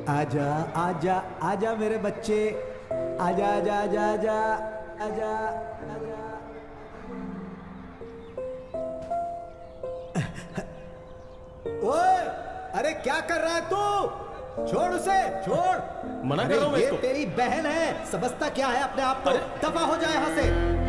आजा आजा आजा मेरे बच्चे, आजा आजा आजा आजा आजा आजा। ओए, अरे क्या कर रहा है तू? छोड़ उसे, छोड़। मना कर रहा हूं मैं इसको। ये तेरी बहन है, समझता क्या है अपने आप को? दफा हो जाए यहां से।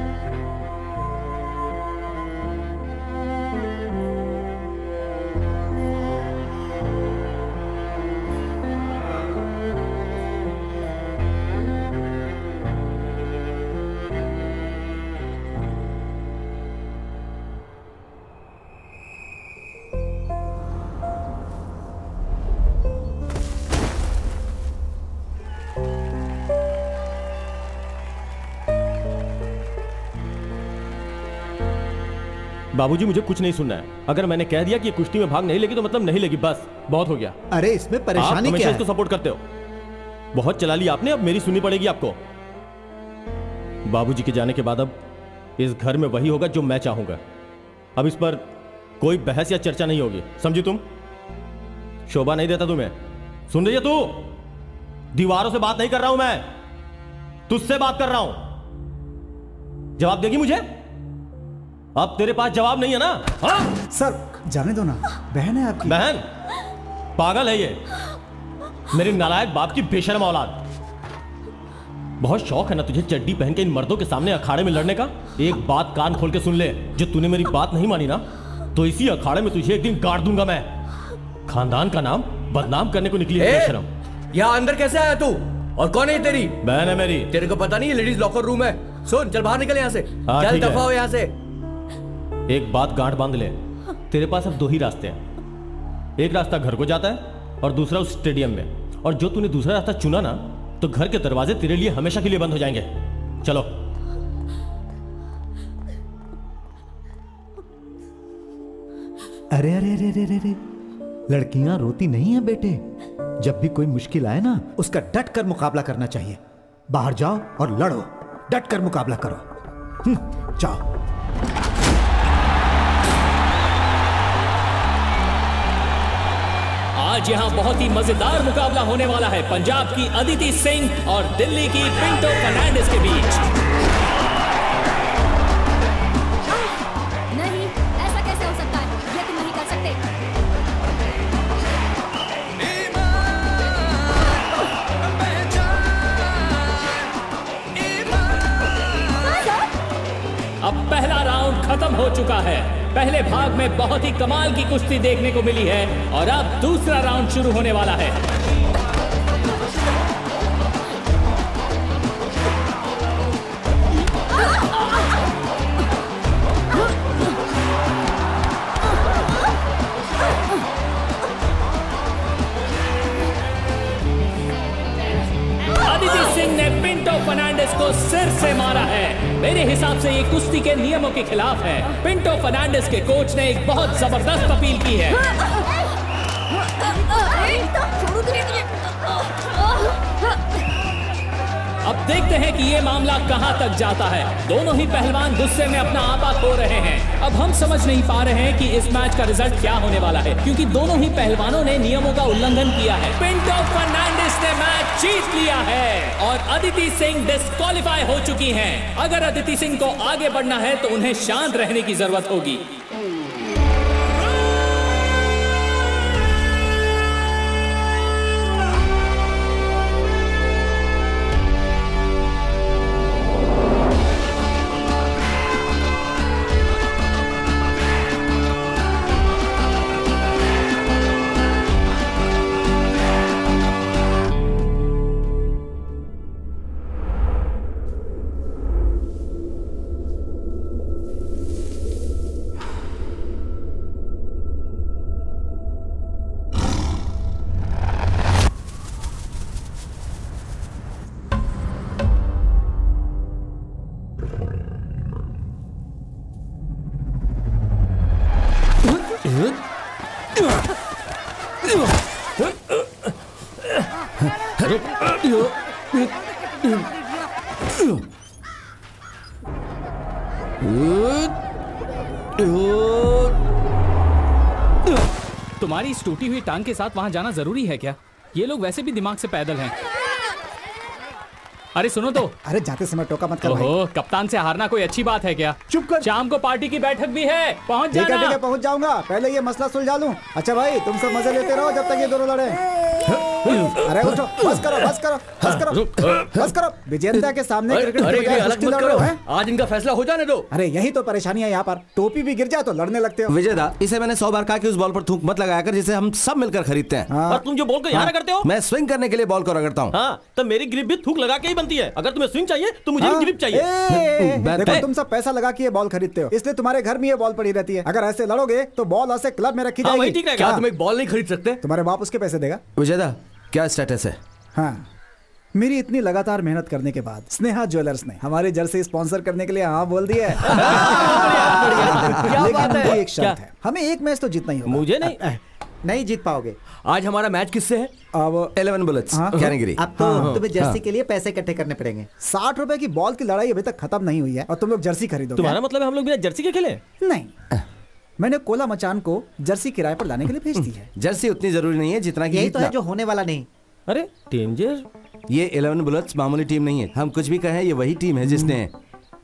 बाबूजी मुझे कुछ नहीं सुनना है। अगर मैंने कह दिया कि ये कुश्ती में भाग नहीं लेगी तो मतलब नहीं लेगी, बस बहुत हो गया। अरे इसमें परेशानी क्या है? इसको सपोर्ट करते हो, बहुत चला लिया आपने, अब मेरी सुननी पड़ेगी आपको। बाबूजी के जाने के बाद अब इस घर में वही होगा जो मैं चाहूंगा। अब इस पर कोई बहस या चर्चा नहीं होगी, समझी तुम? शोभा नहीं देता तुम्हें, सुन रही है तू? दीवारों से बात नहीं कर रहा हूं मैं, तुझसे बात कर रहा हूं। जवाब देगी मुझे? अब तेरे पास जवाब नहीं है ना? हाँ? सर जाने दो ना, बहन है आपकी। बहन? पागल है ये, मेरे नालायक बाप की बेशर्म औलाद। बहुत शौक है ना तुझे चड्डी पहन के इन मर्दों के सामने अखाड़े में लड़ने का? एक बात कान खोल के सुन ले, जो तूने मेरी बात नहीं मानी ना, तो इसी अखाड़े में तुझे एक दिन गाड़ दूंगा मैं। खानदान का नाम बदनाम करने को निकली है बेशर्म। यहाँ अंदर कैसे आया तू? और कौन है तेरी बहन? है मेरी। तेरे को पता नहीं है लेडीज लॉकर रूम है? सुन, चल बाहर निकल यहाँ से, चल दफा हो यहाँ से। एक बात गांठ बांध ले, तेरे पास अब दो ही रास्ते हैं। एक रास्ता घर को जाता है और दूसरा उस स्टेडियम में। और जो तूने दूसरा रास्ता चुना ना, तो घर के दरवाजे तेरे लिए हमेशा के लिए बंद हो जाएंगे। चलो। अरे अरे अरे अरे अरे, लड़कियां रोती नहीं है बेटे। जब भी कोई मुश्किल आए ना, उसका डट कर मुकाबला करना चाहिए। बाहर जाओ और लड़ो, डट कर मुकाबला करो। जाओ। आज यहाँ बहुत ही मजेदार मुकाबला होने वाला है पंजाब की अदिति सिंह और दिल्ली की पिंटो फर्नांडिस के बीच। नहीं, ऐसा कैसे हो सकता है? ये तुम नहीं कर सकते। अब पहला राउंड खत्म हो चुका है। पहले भाग में बहुत ही कमाल की कुश्ती देखने को मिली है और अब दूसरा राउंड शुरू होने वाला है। अदिति सिंह ने पिंटो फर्नांडिस को सिर से मारा है। मेरे हिसाब से ये कुश्ती के नियमों के खिलाफ है। पिंटो फर्नांडिस के कोच ने एक बहुत जबरदस्त अपील की है। अब देखते हैं कि ये मामला कहां तक जाता है। दोनों ही पहलवान गुस्से में अपना आपा खो रहे हैं। अब हम समझ नहीं पा रहे हैं कि इस मैच का रिजल्ट क्या होने वाला है, क्योंकि दोनों ही पहलवानों ने नियमों का उल्लंघन किया है। पिंटो फर्नांडिस ने मैच जीत लिया है और अदिति सिंह डिस्क्वालीफाई हो चुकी हैं। अगर अदिति सिंह को आगे बढ़ना है तो उन्हें शांत रहने की जरूरत होगी। तुम्हारी इस टूटी हुई टांग के साथ वहां जाना जरूरी है क्या? ये लोग वैसे भी दिमाग से पैदल हैं। अरे सुनो तो। अरे जाते समय टोका मत कर भाई। ओहो, कप्तान से हारना कोई अच्छी बात है क्या? चुप कर। शाम को पार्टी की बैठक भी है, पहुंच जाना। ठीक है पहुंच जाऊंगा, पहले ये मसला सुलझा लूं। अच्छा भाई तुम सब मजे लेते रहो जब तक ये दोनों लड़े। अरे उठो, बस करो। विजेंद्र के सामने क्रिकेट अलग मत करो, आज इनका फैसला हो जाने दो। अरे यही तो परेशानी है यहाँ पर, टोपी भी गिर जाए तो लड़ने लगते हो। विजेंद्र, इसे मैंने 100 बार कहा कि उस बॉल पर थूक मत लगाया कर जिसे हम सब मिलकर खरीदते हैं। और तुम जो बॉल को यहाँ करते हो, मैं स्विंग करने के लिए बॉल को रगड़ता हूँ। हाँ, तो मेरी ग्रिप भी थूक लगा के ही बनती है। अगर तुम्हें स्विंग चाहिए तो मुझे ग्रिप चाहिए। देखो तुम सब पैसा लगा के ये बॉल खरीदते हो, इसलिए तुम्हारे घर में ये बॉल पड़ी रहती है। अगर ऐसे लड़ोगे तो बॉल ऐसे क्लब में रखी जाएगी। क्या तुम एक बॉल नहीं खरीद सकते? तुम्हारे बाप उसके पैसे देगा। विजेंद्र, क्या स्टेटस है? हाँ, मेरी इतनी लगातार मेहनत करने के बाद स्नेहा ज्वेलर्स ने हमारे जर्सी स्पॉन्सर करने के लिए हाँ बोल दिया है। लेकिन एक शर्त है, हमें एक मैच तो जीतना ही होगा। मुझे नहीं जीत पाओगे। आज हमारा मैच किससे है? अब 11 बुलेट्स, कैटेगरी। अब तो तुम्हें जर्सी के लिए पैसे इकट्ठे करने पड़ेंगे। 60 रुपए की बॉल की लड़ाई अभी तक खत्म नहीं हुई है और तुम लोग जर्सी खरीदोगे। तुम्हारा मतलब है हम लोग बिना जर्सी के खेले? नहीं, मैंने कोला मचान को जर्सी किराए पर लाने के लिए भेज दी है। जर्सी उतनी जरूरी नहीं है जितना कि यही तो है जो होने वाला नहीं। अरे डेंजर, ये 11 बुलेट्स मामूली टीम नहीं है। हम कुछ भी कहें, ये वही टीम है जिसने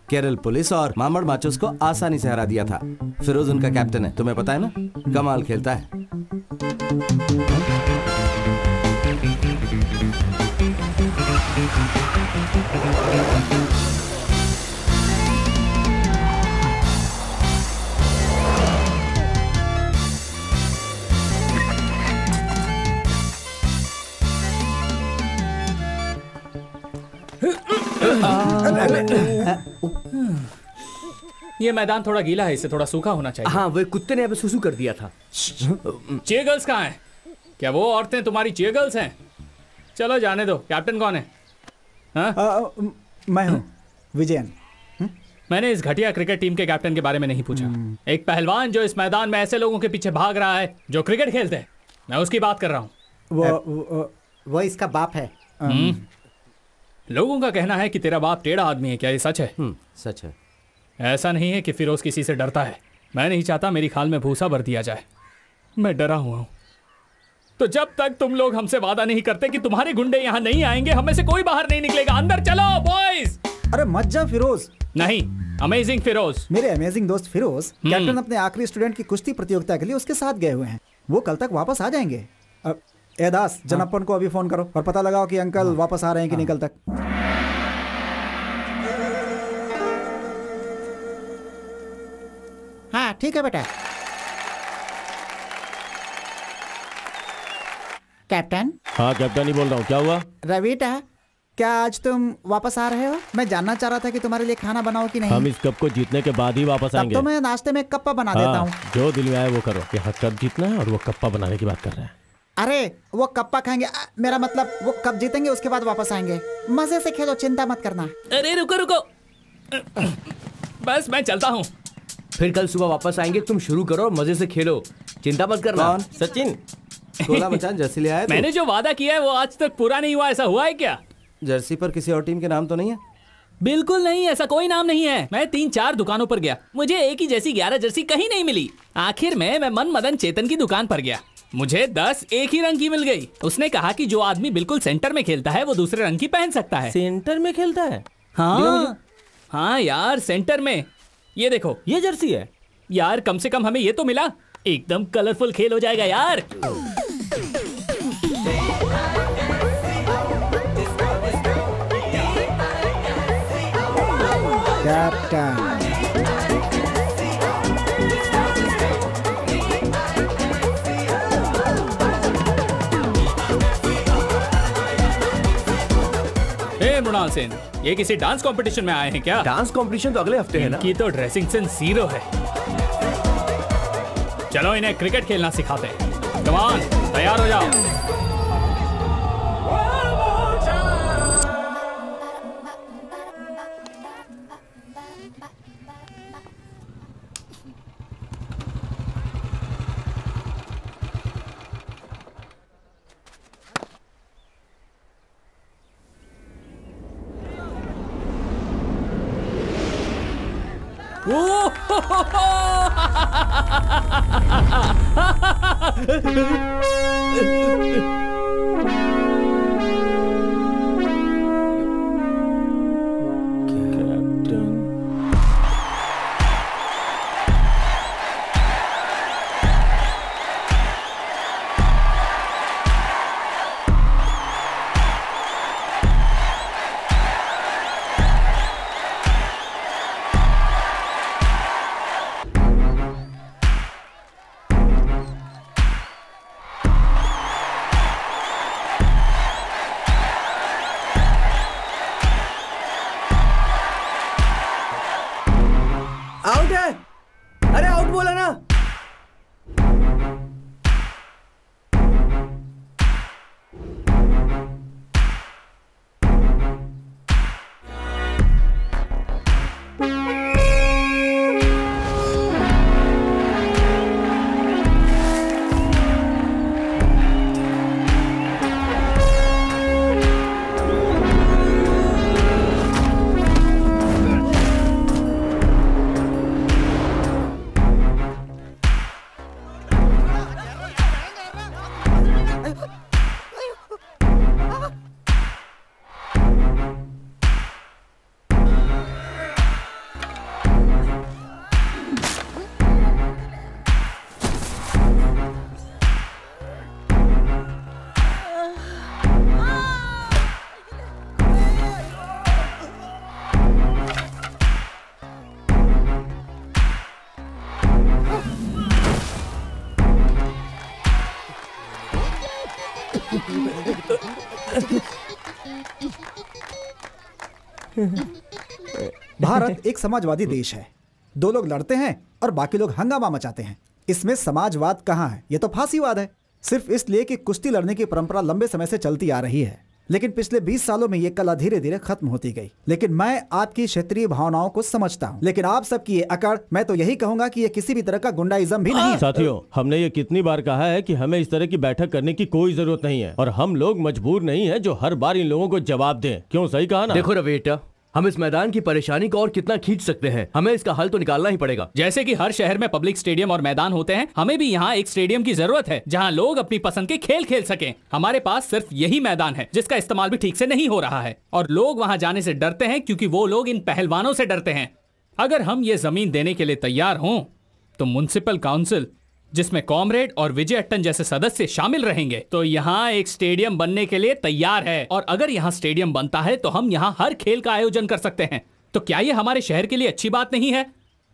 केरल पुलिस और मामड़ माचोस को आसानी से हरा दिया था। फिरोज उनका कैप्टन है, तुम्हें पता है ना, कमाल खेलता है। ये मैदान थोड़ा गीला है, इसे थोड़ा सूखा होना चाहिए। हाँ, वो कुत्ते ने अभी सुसु कर दिया था। चीयर गर्ल्स कहाँ हैं? क्या वो औरतें तुम्हारी चीयर गर्ल्स हैं? चलो जाने दो। कैप्टन कौन है? मैं हूँ विजयन। मैंने इस घटिया क्रिकेट टीम के कैप्टन के बारे में नहीं पूछा। एक पहलवान जो इस मैदान में ऐसे लोगों के पीछे भाग रहा है जो क्रिकेट खेलते हैं, मैं उसकी बात कर रहा हूँ। वो इसका बाप है। लोगों का कहना है कि तेरा बाप टेढ़ा आदमी है। क्या ये सच है? सच है। ऐसा नहीं है कि फिरोज किसी से डरता है। मैं नहीं चाहता मेरी खाल में भूसा भर दिया जाए। मैं डरा हुआ हूं। तो जब तक तुम लोग हमसे वादा नहीं करते कि तुम्हारे गुंडे यहाँ नहीं आएंगे, हमें से कोई बाहर नहीं निकलेगा। अंदर चलो बॉयज। अरे मत जा फिरोज। नहीं, अमेजिंग फिरोज। मेरे अमेजिंग दोस्त फिरोज कैप्टन अपने आखिरी स्टूडेंट की कुश्ती प्रतियोगिता के लिए उसके साथ गए हुए हैं। वो कल तक वापस आ जाएंगे। दास, जनप्पन को अभी फोन करो और पता लगाओ कि अंकल वापस आ रहे हैं कि नहीं कल तक। हाँ ठीक है बेटा। कैप्टन। हाँ कैप्टन ही बोल रहा हूँ। क्या हुआ? रवीटा, क्या आज तुम वापस आ रहे हो? मैं जानना चाह रहा था कि तुम्हारे लिए खाना बनाओ कि नहीं। हम इस कप को जीतने के बाद ही वापस आएंगे। तो मैं नाश्ते में कप्पा बना देता हूँ। जो दिल में आए वो करो। यहाँ कप जीतना है और वो कप्पा बनाने की बात कर रहे हैं। अरे वो कप्पा खाएंगे, मेरा मतलब वो कप जीतेंगे उसके बाद वापस आएंगे। मजे से खेलो, चिंता मत करना। अरे रुको रुको, बस मैं चलता हूँ। फिर कल सुबह वापस आएंगे। तुम शुरू करो और मजे से खेलो, चिंता मत करना। कौन? सचिन। कोला मचान जर्सी ले आया? मैंने जो वादा किया है वो आज तक पूरा नहीं हुआ। ऐसा हुआ है क्या? जर्सी पर किसी और टीम के नाम तो नहीं है? बिल्कुल नहीं, ऐसा कोई नाम नहीं है। मैं 3-4 दुकानों पर गया, मुझे एक ही जैसी 11 जर्सी कहीं नहीं मिली। आखिर में मैं मन मदन चेतन की दुकान पर गया, मुझे 10 एक ही रंग की मिल गई। उसने कहा कि जो आदमी बिल्कुल सेंटर में खेलता है वो दूसरे रंग की पहन सकता है। सेंटर में खेलता है? हाँ हाँ यार, सेंटर में। ये देखो, ये जर्सी है यार। कम से कम हमें ये तो मिला। एकदम कलरफुल खेल हो जाएगा यार। कैप्टन। मृणाल सेन, ये किसी डांस कंपटीशन में आए हैं क्या? डांस कंपटीशन तो अगले हफ्ते है ना। इनकी तो ड्रेसिंग सेंस जीरो है। चलो इन्हें क्रिकेट खेलना सिखाते हैं। कम ऑन, तैयार हो जाओ। अरे आउट बोला ना। भारत एक समाजवादी देश है। दो लोग लड़ते हैं और बाकी लोग हंगामा मचाते हैं। इसमें समाजवाद कहाँ है? ये तो फांसीवाद है। सिर्फ इसलिए कि कुश्ती लड़ने की परंपरा लंबे समय से चलती आ रही है, लेकिन पिछले 20 सालों में ये कला धीरे धीरे खत्म होती गई। लेकिन मैं आपकी क्षेत्रीय भावनाओं को समझता हूँ, लेकिन आप सबकी ये अकड़, मैं तो यही कहूंगा कि ये किसी भी तरह का गुंडाइज्म भी नहीं है। साथियों, हमने ये कितनी बार कहा है कि हमें इस तरह की बैठक करने की कोई जरूरत नहीं है, और हम लोग मजबूर नहीं है जो हर बार इन लोगों को जवाब दें। क्यों, सही कहा ना? देखो रवेटा, हम इस मैदान की परेशानी को और कितना खींच सकते हैं, हमें इसका हल तो निकालना ही पड़ेगा। जैसे कि हर शहर में पब्लिक स्टेडियम और मैदान होते हैं, हमें भी यहाँ एक स्टेडियम की जरूरत है जहाँ लोग अपनी पसंद के खेल खेल सकें। हमारे पास सिर्फ यही मैदान है जिसका इस्तेमाल भी ठीक से नहीं हो रहा है, और लोग वहाँ जाने से डरते हैं क्योंकि वो लोग इन पहलवानों से डरते हैं। अगर हम ये जमीन देने के लिए तैयार हों तो म्युनिसिपल काउंसिल, जिसमें कॉमरेड और विजय अट्टन जैसे सदस्य शामिल रहेंगे, तो यहाँ एक स्टेडियम बनने के लिए तैयार है। और अगर यहाँ स्टेडियम बनता है तो हम यहाँ हर खेल का आयोजन कर सकते हैं। तो क्या ये हमारे शहर के लिए अच्छी बात नहीं है?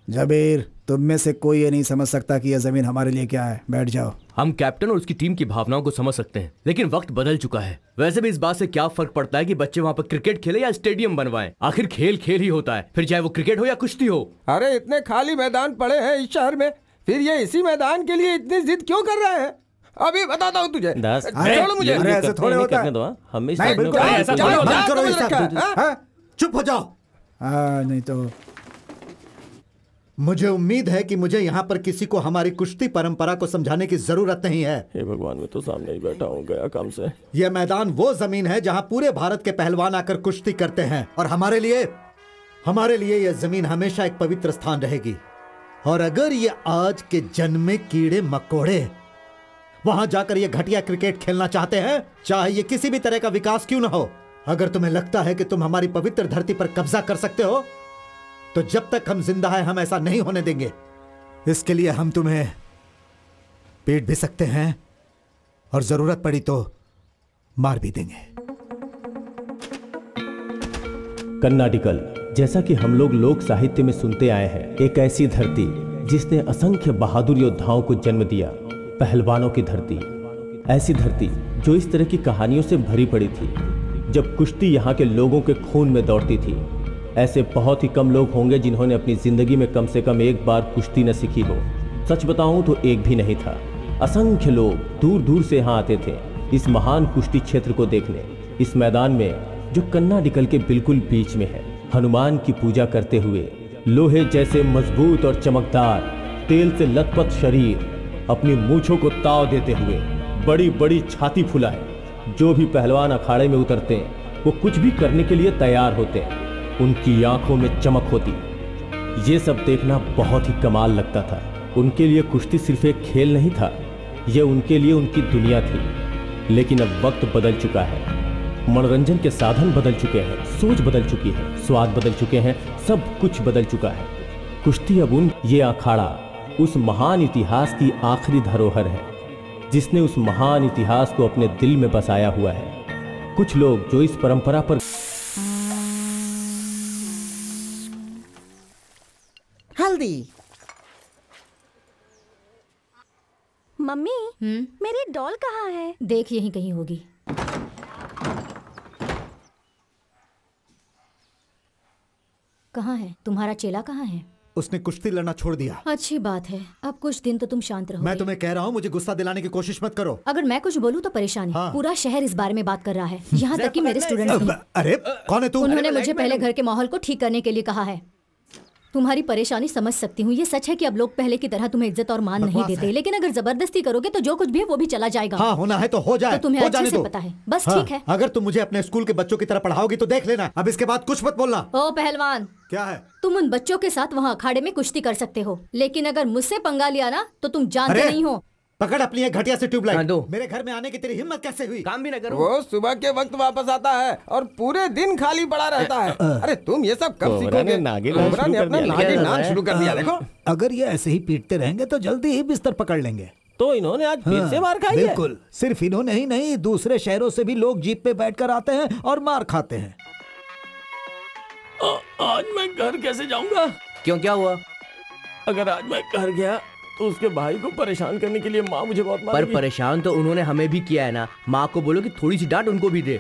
जबीर, तुम में से कोई ये नहीं समझ सकता कि यह जमीन हमारे लिए क्या है। बैठ जाओ। हम कैप्टन और उसकी टीम की भावनाओं को समझ सकते हैं, लेकिन वक्त बदल चुका है। वैसे भी इस बात से क्या फर्क पड़ता है कि बच्चे वहाँ पर क्रिकेट खेले या स्टेडियम बनवाएं? आखिर खेल खेल ही होता है, फिर चाहे वो क्रिकेट हो या कुश्ती हो। अरे इतने खाली मैदान पड़े हैं इस शहर में, फिर ये इसी मैदान के लिए इतनी जिद क्यों कर रहे हैं? अभी बताता हूँ तुझे। छोड़ो मुझे। अरे ऐसे थोड़े होता है। हमेशा बिल्कुल ऐसा थोड़ी होता है। हाँ? चुप हो जाओ। नहीं तो मुझे उम्मीद है कि मुझे यहाँ पर किसी को हमारी कुश्ती परंपरा को समझाने की जरूरत नहीं है। हे भगवान, मैं तो सामने ही बैठा हूँ, गया काम से। यह मैदान वो जमीन है जहाँ पूरे भारत के पहलवान आकर कुश्ती करते हैं, और हमारे लिए यह जमीन हमेशा एक पवित्र स्थान रहेगी। और अगर ये आज के जन्मे कीड़े मकोड़े वहां जाकर ये घटिया क्रिकेट खेलना चाहते हैं, चाहे ये किसी भी तरह का विकास क्यों ना हो, अगर तुम्हें लगता है कि तुम हमारी पवित्र धरती पर कब्जा कर सकते हो, तो जब तक हम जिंदा हैं हम ऐसा नहीं होने देंगे। इसके लिए हम तुम्हें पीट भी सकते हैं और जरूरत पड़ी तो मार भी देंगे। कन्नाडिकल, जैसा कि हम लोग लोक साहित्य में सुनते आए हैं, एक ऐसी धरती जिसने असंख्य बहादुर योद्धाओं को जन्म दिया, पहलवानों की धरती। ऐसी धरती जो इस तरह की कहानियों से भरी पड़ी थी। जब कुश्ती यहाँ के लोगों के खून में दौड़ती थी, ऐसे बहुत ही कम लोग होंगे जिन्होंने अपनी जिंदगी में कम से कम एक बार कुश्ती न सीखी हो। सच बताऊं तो एक भी नहीं था। असंख्य लोग दूर दूर से यहाँ आते थे इस महान कुश्ती क्षेत्र को देखने। इस मैदान में जो कन्नाडिकल के बिल्कुल बीच में है, हनुमान की पूजा करते हुए, लोहे जैसे मजबूत और चमकदार, तेल से लथपथ शरीर, अपनी मूंछों को ताव देते हुए, बड़ी बड़ी छाती फुलाए, जो भी पहलवान अखाड़े में उतरते हैं वो कुछ भी करने के लिए तैयार होते हैं। उनकी आंखों में चमक होती। ये सब देखना बहुत ही कमाल लगता था। उनके लिए कुश्ती सिर्फ एक खेल नहीं था, यह उनके लिए उनकी दुनिया थी। लेकिन अब वक्त बदल चुका है, मनोरंजन के साधन बदल चुके हैं, सोच बदल चुकी है, स्वाद बदल चुके हैं, सब कुछ बदल चुका है। कुश्ती अब ये अखाड़ा उस महान इतिहास की आखिरी धरोहर है जिसने उस महान इतिहास को अपने दिल में बसाया हुआ है। कुछ लोग जो इस परंपरा पर हल्दी। मम्मी, मेरी डॉल कहाँ है? देख, यहीं कहीं होगी। कहाँ है तुम्हारा चेला? कहाँ है? उसने कुश्ती लड़ना छोड़ दिया। अच्छी बात है, अब कुछ दिन तो तुम शांत रहो। मैं तुम्हें कह रहा हूँ, मुझे गुस्सा दिलाने की कोशिश मत करो। अगर मैं कुछ बोलूँ तो परेशानी। हाँ। पूरा शहर इस बारे में बात कर रहा है, यहाँ तक कि मेरे स्टूडेंट्स भी। अरे कौन है तू? उन्होंने मुझे पहले घर के माहौल को ठीक करने के लिए कहा है। तुम्हारी परेशानी समझ सकती हूँ। ये सच है कि अब लोग पहले की तरह तुम्हें इज्जत और मान नहीं देते, लेकिन अगर जबरदस्ती करोगे तो जो कुछ भी है वो भी चला जाएगा। हाँ, होना है तो हो जाए। तो तुम्हें हो अच्छे जाने से दो। पता है। बस हाँ, ठीक है। अगर तुम मुझे अपने स्कूल के बच्चों की तरह पढ़ाओगी तो देख लेना, अब इसके बाद कुछ मत बोलना। ओ पहलवान, क्या है? तुम उन बच्चों के साथ वहाँ अखाड़े में कुश्ती कर सकते हो, लेकिन अगर मुझसे पंगा लिया ना तो तुम जानते नहीं हो। पकड़ अपनी एक घटिया से ट्यूबलाइट। दो। मेरे घर में आने की तेरी हिम्मत कैसे हुई? काम भी ना करो। वो सुबह के वक्त वापस आता है और पूरे दिन खाली पड़ा रहता है। अरे तुम ये सब कब सीखोगे? कोबरा ने अपना नागिन नाच शुरू कर दिया। देखो, अगर ये ऐसे ही पीटते रहेंगे तो जल्दी ही बिस्तर पकड़ लेंगे। तो इन्होंने आज फिर से मार खाई है। बिल्कुल, सिर्फ इन्होंने ही नहीं, दूसरे शहरों से भी लोग जीप पे बैठकर आते हैं और मार खाते हैं। आज मैं घर कैसे जाऊंगा? क्यों, क्या हुआ? अगर आज मैं घर गया तो उसके भाई को परेशान करने के लिए माँ मुझे बहुत पर मारेगी। परेशान तो उन्होंने हमें भी किया है ना। माँ को बोलो कि थोड़ी सी डांट उनको भी दे।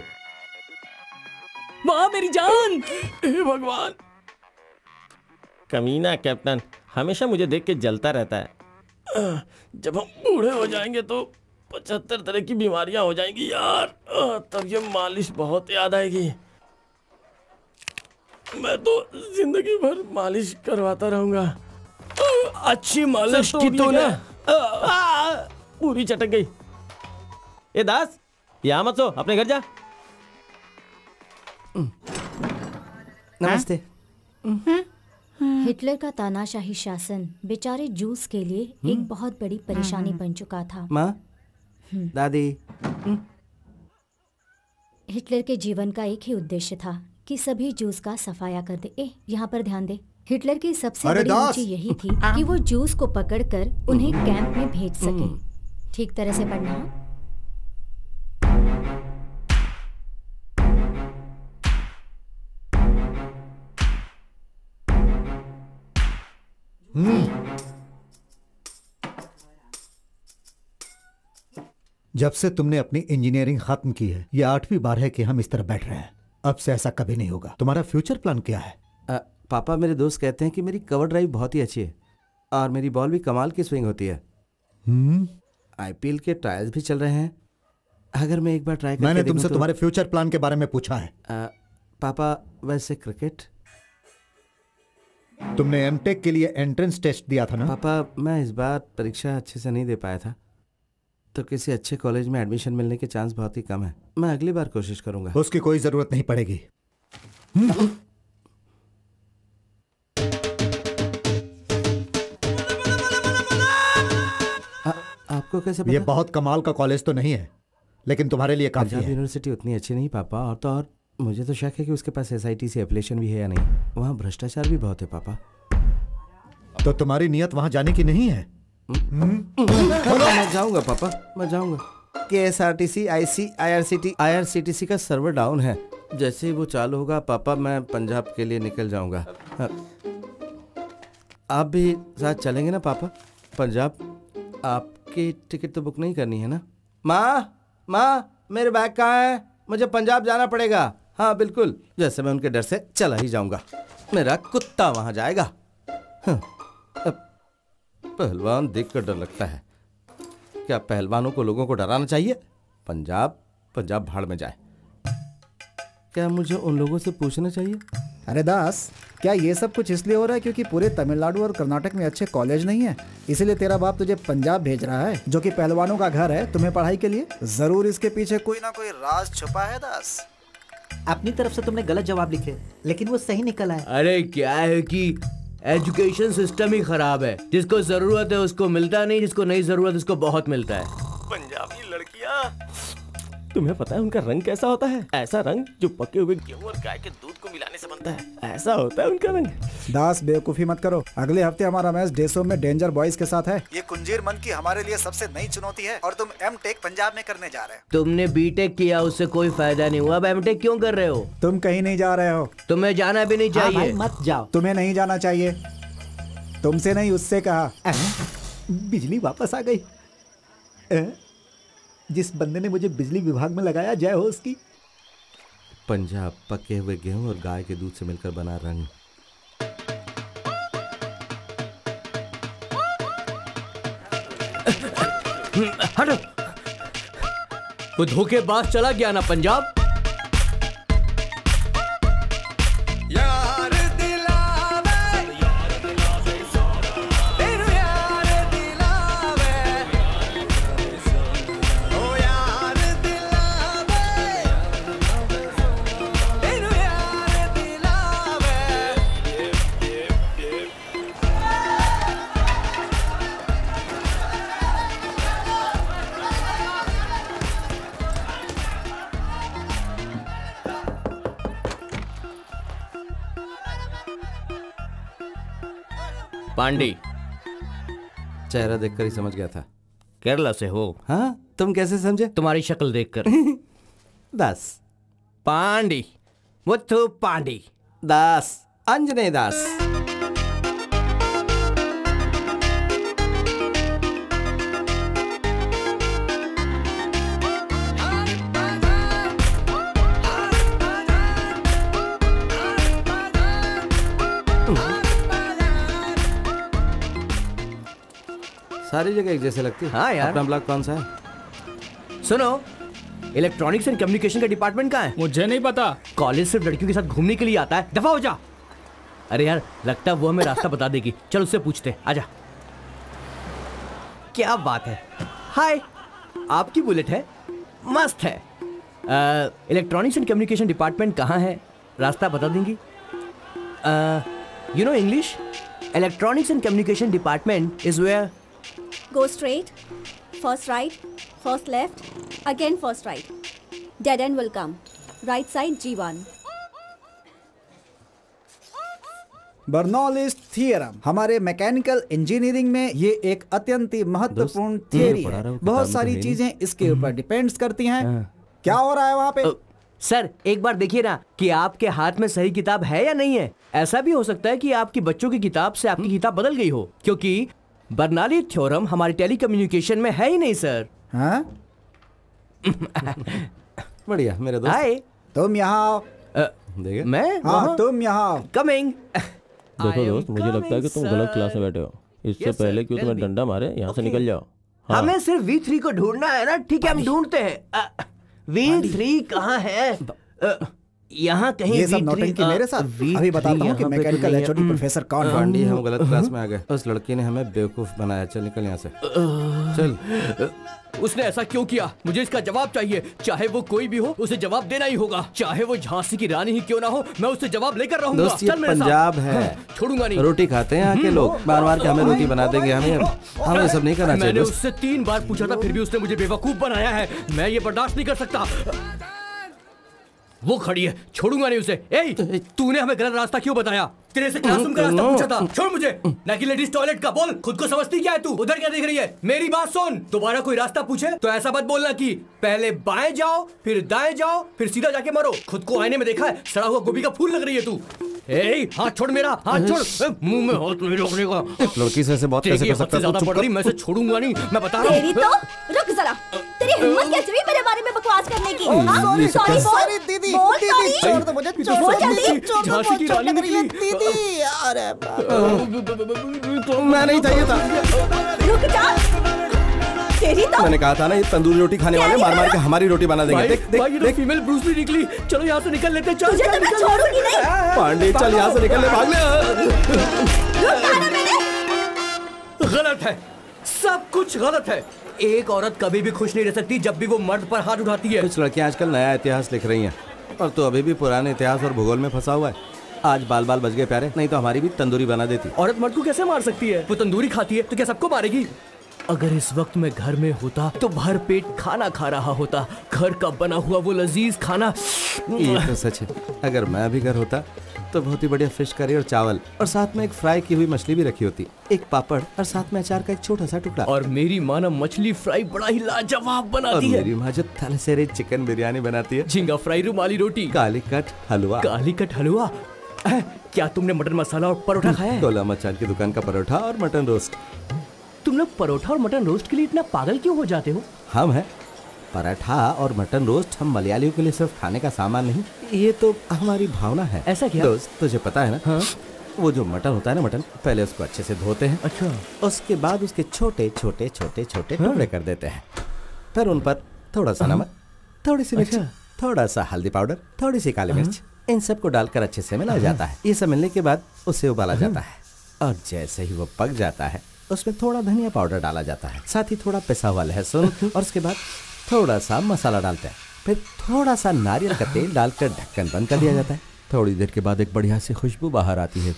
माँ मेरी जान, हे भगवान। कमीना कैप्टन हमेशा मुझे देख के जलता रहता है। जब हम बूढ़े हो जाएंगे तो 75 तरह की बीमारियां हो जाएंगी यार। तब ये मालिश बहुत याद आएगी। मैं तो जिंदगी भर मालिश करवाता रहूंगा। अच्छी मालिश की तो ना पूरी चटक गई। ए दास, यहाँ मत सो, अपने घर जा। नमस्ते। हिटलर का तानाशाही शासन बेचारे जूस के लिए एक बहुत बड़ी परेशानी बन चुका था। माँ, दादी। हिटलर के जीवन का एक ही उद्देश्य था कि सभी जूस का सफाया कर दे। यहाँ पर ध्यान दे। हिटलर की सबसे बड़ी रुचि यही थी कि वो जूस को पकड़कर उन्हें कैंप में भेज सके। ठीक तरह से पढ़ना। जब से तुमने अपनी इंजीनियरिंग खत्म की है, ये 8वीं बार है कि हम इस तरह बैठ रहे हैं। अब से ऐसा कभी नहीं होगा। तुम्हारा फ्यूचर प्लान क्या है? पापा, मेरे दोस्त कहते हैं कि मेरी कवर ड्राइव बहुत ही अच्छी है और मेरी बॉल भी कमाल की स्विंग होती है। आईपीएल के ट्रायल्स भी चल रहे हैं। अगर मैं एक बार ट्राई करके मैंने देखूं तुमसे तो... तुम्हारे फ्यूचर प्लान के बारे में पूछा है। पापा, वैसे क्रिकेट। तुमने एमटेक के लिए एंट्रेंस टेस्ट दिया था ना? पापा, मैं इस बार परीक्षा अच्छे से नहीं दे पाया था, तो किसी अच्छे कॉलेज में एडमिशन मिलने के चांस बहुत ही कम है। मैं अगली बार कोशिश करूंगा। उसकी कोई जरूरत नहीं पड़ेगी। आपको कैसे पता? ये बहुत कमाल का कॉलेज तो नहीं है, लेकिन तुम्हारे लिए काफी पंजाब है। यूनिवर्सिटी उतनी अच्छी नहीं पापा। और तो और मुझे तो शक है कि उसके पास SIT से एप्लीकेशन भी है या नहीं। वहाँ भ्रष्टाचार भी बहुत है पापा। तो तुम्हारी नियत वहां जाने की नहीं है? मैं जाऊंगा पापा, मैं जाऊंगा। KSRTC, IRCTC का सर्वर डाउन है। जैसे ही वो चालू होगा पापा, मैं पंजाब के लिए निकल जाऊंगा। आप भी साथ चलेंगे ना पापा पंजाब? आपकी टिकट तो बुक नहीं करनी है ना? माँ, मेरे बैग कहाँ है? मुझे पंजाब जाना पड़ेगा। हाँ बिल्कुल, जैसे मैं उनके डर से चला ही जाऊंगा। मेरा कुत्ता वहां जाएगा। पहलवान देखकर डर लगता है। क्या पहलवानों को लोगों को डराना चाहिए? पंजाब भाड़ में जाए। क्या मुझे उन लोगों से पूछना चाहिए? अरे दास, क्या ये सब कुछ इसलिए हो रहा है क्योंकि पूरे तमिलनाडु और कर्नाटक में अच्छे कॉलेज नहीं है, इसीलिए तेरा बाप तुझे पंजाब भेज रहा है, जो कि पहलवानों का घर है, तुम्हें पढ़ाई के लिए? जरूर इसके पीछे कोई ना कोई राज छुपा है दास। अपनी तरफ से तुमने गलत जवाब लिखे, लेकिन वो सही निकला है। अरे क्या है कि एजुकेशन सिस्टम ही खराब है। जिसको जरूरत है उसको मिलता नहीं, जिसको नहीं जरूरत उसको बहुत मिलता है। पंजाबी लड़कियां, तुम्हें पता है उनका रंग कैसा होता है? ऐसा रंग जो पके हुए गेहूं और गाय के दूध को मिलाने से बनता है। ऐसा होता है उनका रंग। दास, बेवकूफी मत करो। अगले हफ्ते हमारा मैच डेसो में डेंजर बॉयज के साथ है। ये कुंजीर मन की हमारे लिए सबसे नई चुनौती है और तुम एमटेक पंजाब में करने जा रहे हो। तुमने बीटेक किया, उससे कोई फायदा नहीं हुआ। अब एमटेक क्यों कर रहे हो? तुम कहीं नहीं जा रहे हो। तुम्हें जाना भी नहीं चाहिए। भाई मत जाओ। तुम्हें नहीं जाना चाहिए। तुमसे नहीं, उससे कहा। बिजली वापस आ गई। जिस बंदे ने मुझे बिजली विभाग में लगाया, जय हो उसकी। पंजाब पके हुए गेहूं और गाय के दूध से मिलकर बना रंग। हटो। वो धोखेबाज चला गया ना पंजाब। पांडे, चेहरा देखकर ही समझ गया था। केरला से हो? हाँ, तुम कैसे समझे? तुम्हारी शक्ल देखकर। दास पांडे, मुथु पांडे। दास अंजने दास। सारी जगह एक जैसे लगती है। हाँ यार। अपना ब्लॉक कौन सा है? सुनो, इलेक्ट्रॉनिक्स एंड कम्युनिकेशन का डिपार्टमेंट कहाँ है? मुझे नहीं पता। कॉलेज सिर्फ लड़कियों के साथ घूमने के लिए आता है, दफा हो जा। अरे यार, लगता है वो हमें रास्ता बता देगी। चल उससे पूछते, आजा। क्या बात है। हाय, आपकी बुलेट है? मस्त है। इलेक्ट्रॉनिक्स एंड कम्युनिकेशन डिपार्टमेंट कहाँ है? रास्ता बता देंगी? You know English? Electronics and communication department is where? Go straight, first right, first left, again first right. Dead end will come. Right side G1. Bernoulli's theorem हमारे mechanical engineering में ये एक अत्यंत ही महत्वपूर्ण थियरी है। बहुत सारी चीजें इसके ऊपर डिपेंड्स करती हैं। क्या हो रहा है वहाँ पे? सर, एक बार देखिए ना कि आपके हाथ में सही किताब है या नहीं है। ऐसा भी हो सकता है कि आपकी बच्चों की किताब से आपकी किताब बदल गई हो, क्योंकि बर्नौली थ्योरम हमारे टेलीकम्युनिकेशन में है ही नहीं सर। हाँ? बढ़िया मेरे दोस्त। हाय, तुम यहाँ। मैं? हाँ, तुम यहाँ। कमिंग। देखो दोस्त, मुझे लगता है कि तुम गलत क्लास में बैठे हो। इससे पहले क्यों तुम्हें डंडा मारे, यहाँ से निकल जाओ। हाँ। हमें सिर्फ V3 को ढूंढना है ना। ठीक है, हम ढूंढते हैं। V3 कहाँ है? यहाँ कहीं। ये सब नौटंकी मेरे साथ। अभी बताता हूँ कि मैकेनिकल एचओडी प्रोफेसर कौन है। पांडे, हम गलत क्लास में आ गए। उस लड़की ने हमें बेवकूफ बनाया। चल निकल यहाँ से। चल। उसने ऐसा क्यों किया? मुझे इसका जवाब चाहिए। चाहे वो कोई भी हो, उसे जवाब देना ही होगा। चाहे वो झांसी की रानी ही क्यों ना हो, मैं उससे जवाब लेकर रहूंगा। दोस्त, ये पंजाब है। छोड़ूंगा नहीं। रोटी खाते हैं यहाँ के लोग। बार बार के हमें रोटी बना देंगे। हमें ये सब नहीं करना चाहिए। मैंने उससे 3 बार पूछा था, फिर भी उसने मुझे बेवकूफ बनाया है। मैं ये बर्दाश्त नहीं कर सकता। वो खड़ी है, छोड़ूंगा नहीं उसे। ए, तूने हमें गलत रास्ता क्यों बताया? तेरे से क्लासरूम का रास्ता पूछा था। छोड़ मुझे। ना कि लेडीज टॉयलेट का। बोल, खुद को समझती क्या है तू? उधर क्या देख रही है? मेरी बात सुन। दोबारा कोई रास्ता पूछे तो ऐसा मत बोलना कि पहले बाएं जाओ, फिर दाएं जाओ, फिर सीधा जाके मरो। खुद को आईने में देखा है? सड़ा हुआ गोभी का फूल लग रही है तू। ए, हाथ छोड़ मेरा, हाथ छोड़। मुंह में हाथ नहीं रोकने का। लड़की से ऐसे बहुत कैसे कर सकता है? ज्यादा पड़ रही, मैं से छोड़ूंगा नहीं, मैं बता रहा हूँ। तेरी तो रुक जरा। तेरी हिम्मत कैसे हुई मेरे बारे में बकवास करने की? सॉरी बोल। दीदी, बोल दीदी, सॉरी। छोड़ दो मुझे। बोल जल्दी। झांसी की रानी निकली। दीदी, अरे मैं नहीं था, ये था। रुक जा। तेरी तो। मैंने कहा था ना, ये तंदूरी रोटी खाने वाले मार मार के हमारी रोटी बना देंगे। देख देख देख, फीमेल ब्रूस ली निकली। चलो यहाँ से निकल लेते। चल तुझे तो मैं छोड़ूंगी नहीं। पांडे, चल यहाँ से निकल ले, भाग ले। गलत है, सब कुछ गलत है। एक औरत कभी भी खुश नहीं रह सकती जब भी वो मर्द पर हाथ उठाती है। कुछ लड़कियां आजकल नया इतिहास लिख रही हैं और तू अभी भी पुराने इतिहास और भूगोल में फंसा हुआ है। आज बाल बाल बच गए प्यारे, नहीं तो हमारी भी तंदूरी बना देती। औरत मर्द को कैसे मार सकती है? वो तंदूरी खाती है तो क्या सबको मारेगी? अगर इस वक्त मैं घर में होता तो भर पेट खाना खा रहा होता। घर का बना हुआ वो लजीज खाना। ये तो सच है। अगर मैं भी घर होता तो बहुत ही बढ़िया फिश करी और चावल और साथ में एक फ्राई की हुई मछली भी रखी होती, एक पापड़ और साथ में अचार का एक छोटा सा टुकड़ा। और मेरी माँ ना मछली फ्राई बड़ा ही लाजवाब बनाती है। मेरी माँ जो थलसेरे चिकन बिरयानी बनाती है, झींगा फ्राई, रुमाली रोटी, काली कट हलवा। काली कट हलवा? क्या तुमने मटन मसाला और परोठा खाया है? गोला मचान की दुकान का परोठा और मटन रोस्ट। तुम लोग परोठा और मटन रोस्ट के लिए इतना पागल क्यों हो जाते हो? हम हैं पराठा और मटन रोस्ट, हम मलयालियों के लिए सिर्फ खाने का सामान नहीं, ये तो हमारी भावना है। ऐसा क्या? दोस्त, तुझे पता है ना? हाँ? वो जो मटन होता है ना, मटन पहले उसको अच्छे से धोते हैं। अच्छा। उसके बाद उसके छोटे छोटे छोटे छोटे टुकड़े कर देते हैं। फिर उन पर थोड़ा सा नमक, थोड़ी सी मिर्च, थोड़ा सा हल्दी पाउडर, थोड़ी सी काली मिर्च, इन सबको डालकर अच्छे से मिलाया जाता है। ये सब मिलने के बाद उसे उबाला जाता है और जैसे ही वो पक जाता है उसमें थोड़ा धनिया पाउडर डाला जाता है, साथ ही थोड़ा पिसा हुआ लहसुन और उसके बाद थोड़ा सा मसाला डालते हैं। फिर थोड़ा सा नारियल का तेल डालकर ढक्कन बंद कर दिया जाता है। थोड़ी देर के बाद एक बढ़िया सी खुशबू बाहर आती है,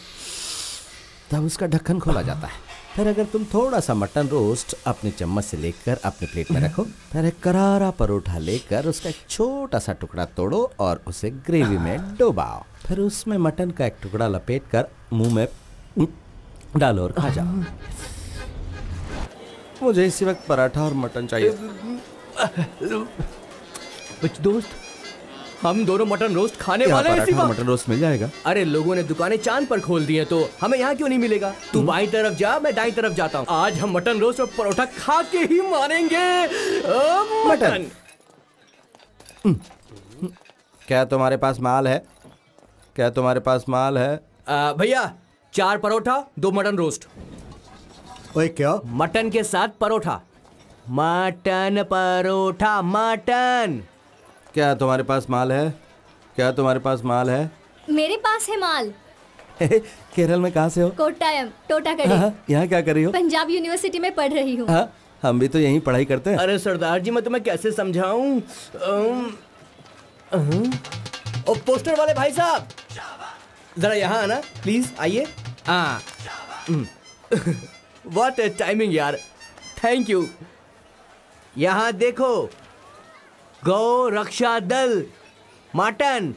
तब उसका ढक्कन खोला जाता है। फिर अगर तुम थोड़ा सा मटन रोस्ट अपनी चम्मच से लेकर अपने प्लेट में रखो, फिर एक करारा परोठा लेकर उसका एक छोटा सा टुकड़ा तोड़ो और उसे ग्रेवी में डुबाओ। फिर उसमें मटन का एक टुकड़ा लपेट कर मुंह में डालो और खा जाओ। मुझे इसी वक्त पराठा और मटन चाहिए। दोस्त, हम दोनों मटन रोस्ट खाने वाले हैं। मटन रोस्ट मिल जाएगा? अरे लोगों ने दुकानें चांद पर खोल दी हैं, तो हमें यहाँ क्यों नहीं मिलेगा? तू बाईं तरफ जा, मैं दाईं तरफ जाता हूँ। आज हम मटन रोस्ट और परोठा खा के ही मानेंगे। मटन। क्या तुम्हारे पास माल है? क्या तुम्हारे पास माल है? भैया 4 परोठा 2 मटन रोस्ट। ओए क्या? मटन के साथ परोठा। Mutton paratha mutton. क्या तुम्हारे पास माल है? क्या तुम्हारे पास माल है? मेरे पास है माल। केरल में कहाँ से हो? कोट्टायम, टोटाकड़ी। यहाँ क्या कर रही हो? पंजाब यूनिवर्सिटी में पढ़ रही हूँ। हम भी तो यहीं पढ़ाई करते हैं। अरे सरदार जी, मैं तुम्हें कैसे समझाऊं? पोस्टर वाले भाई साहब, जरा यहाँ आना प्लीज, आइए। व्हाट ए टाइमिंग यार, थैंक यू। यहाँ देखो, गौ रक्षा दल मटन।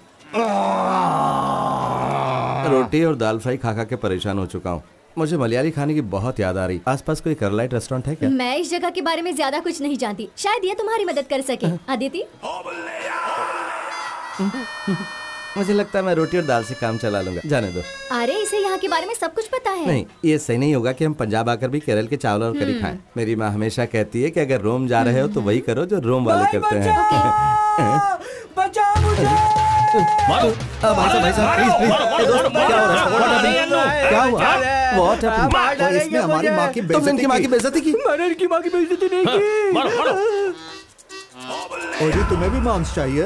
रोटी और दाल फ्राई खा खा के परेशान हो चुका हूँ। मुझे मलयाली खाने की बहुत याद आ रही। आसपास कोई करलाइट रेस्टोरेंट है क्या? मैं इस जगह के बारे में ज्यादा कुछ नहीं जानती, शायद ये तुम्हारी मदद कर सके। अदिति, मुझे लगता है मैं रोटी और दाल से काम चला लूंगा, जाने दो। अरे इसे यहाँ के बारे में सब कुछ पता है। नहीं, ये सही नहीं होगा कि हम पंजाब आकर भी केरल के चावल और करी खाएं। मेरी माँ हमेशा कहती है कि अगर रोम जा रहे हो तो वही करो जो रोम वाले करते हैं। बचाओ मुझे। भाई साहब प्लीज क्या हुआ? What happened? इसमें हमारी माँ की तुमने इनकी माँ की बेइज्जती की? मैंने इनकी माँ की बेइज्जती नहीं की। और जी तुम्हें भी मांस चाहिए?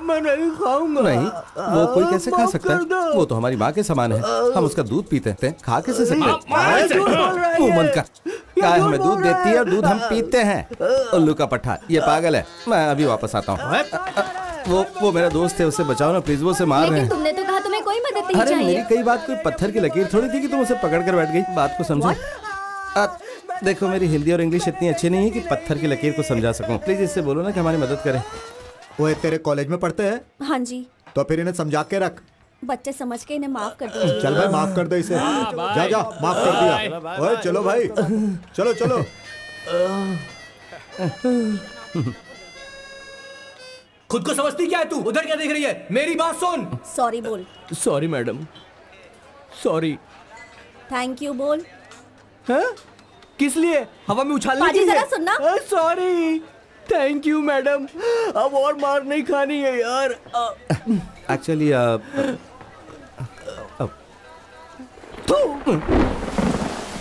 मैं नहीं खाऊंगा। नहीं, वो कोई कैसे खा सकता है? वो तो हमारी माँ के समान है। हम उसका दूध पीते हैं, खा कैसे सकते हैं? मुंह बंद कर। गाय हमें दूध देती है और दूध हम पीते हैं। उल्लू का पट्टा, ये पागल है। मैं अभी वापस आता हूँ। वो मेरा दोस्त है, उसे बचाओ ना प्लीज, वो उसे मार रहे हैं। तुमने तो कहा तुम्हें कोई मदद नहीं अरे चाहिए। मेरी कई बात कोई पत्थर की लकीर थोड़ी थी कि तुम उसे पकड़ कर बैठ गई। बात को समझो। देखो मेरी हिंदी और इंग्लिश इतनी अच्छी नहीं है कि पत्थर की लकीर को समझा सकूं। प्लीज इससे बोलो ना कि हमारी मदद करे। वो तेरे कॉलेज में पढ़ते हैं? हाँ जी। तो फिर इन्हें समझा के रख। बच्चे समझ के इन्हें माफ कर दो। चल भाई माफ कर दो इसे। जा माफ कर दिया। ओए चलो भाई, चलो चलो। खुद को समझती क्या है तू? उधर क्या देख रही है? मेरी बात सुन। सॉरी बोल। Sorry madam, sorry. Thank you बोल। हाँ? किस लिए? हवा में उछालने के लिए? जरा सुनना। Sorry, thank you madam. अब और मार नहीं खानी है यार। एक्चुअली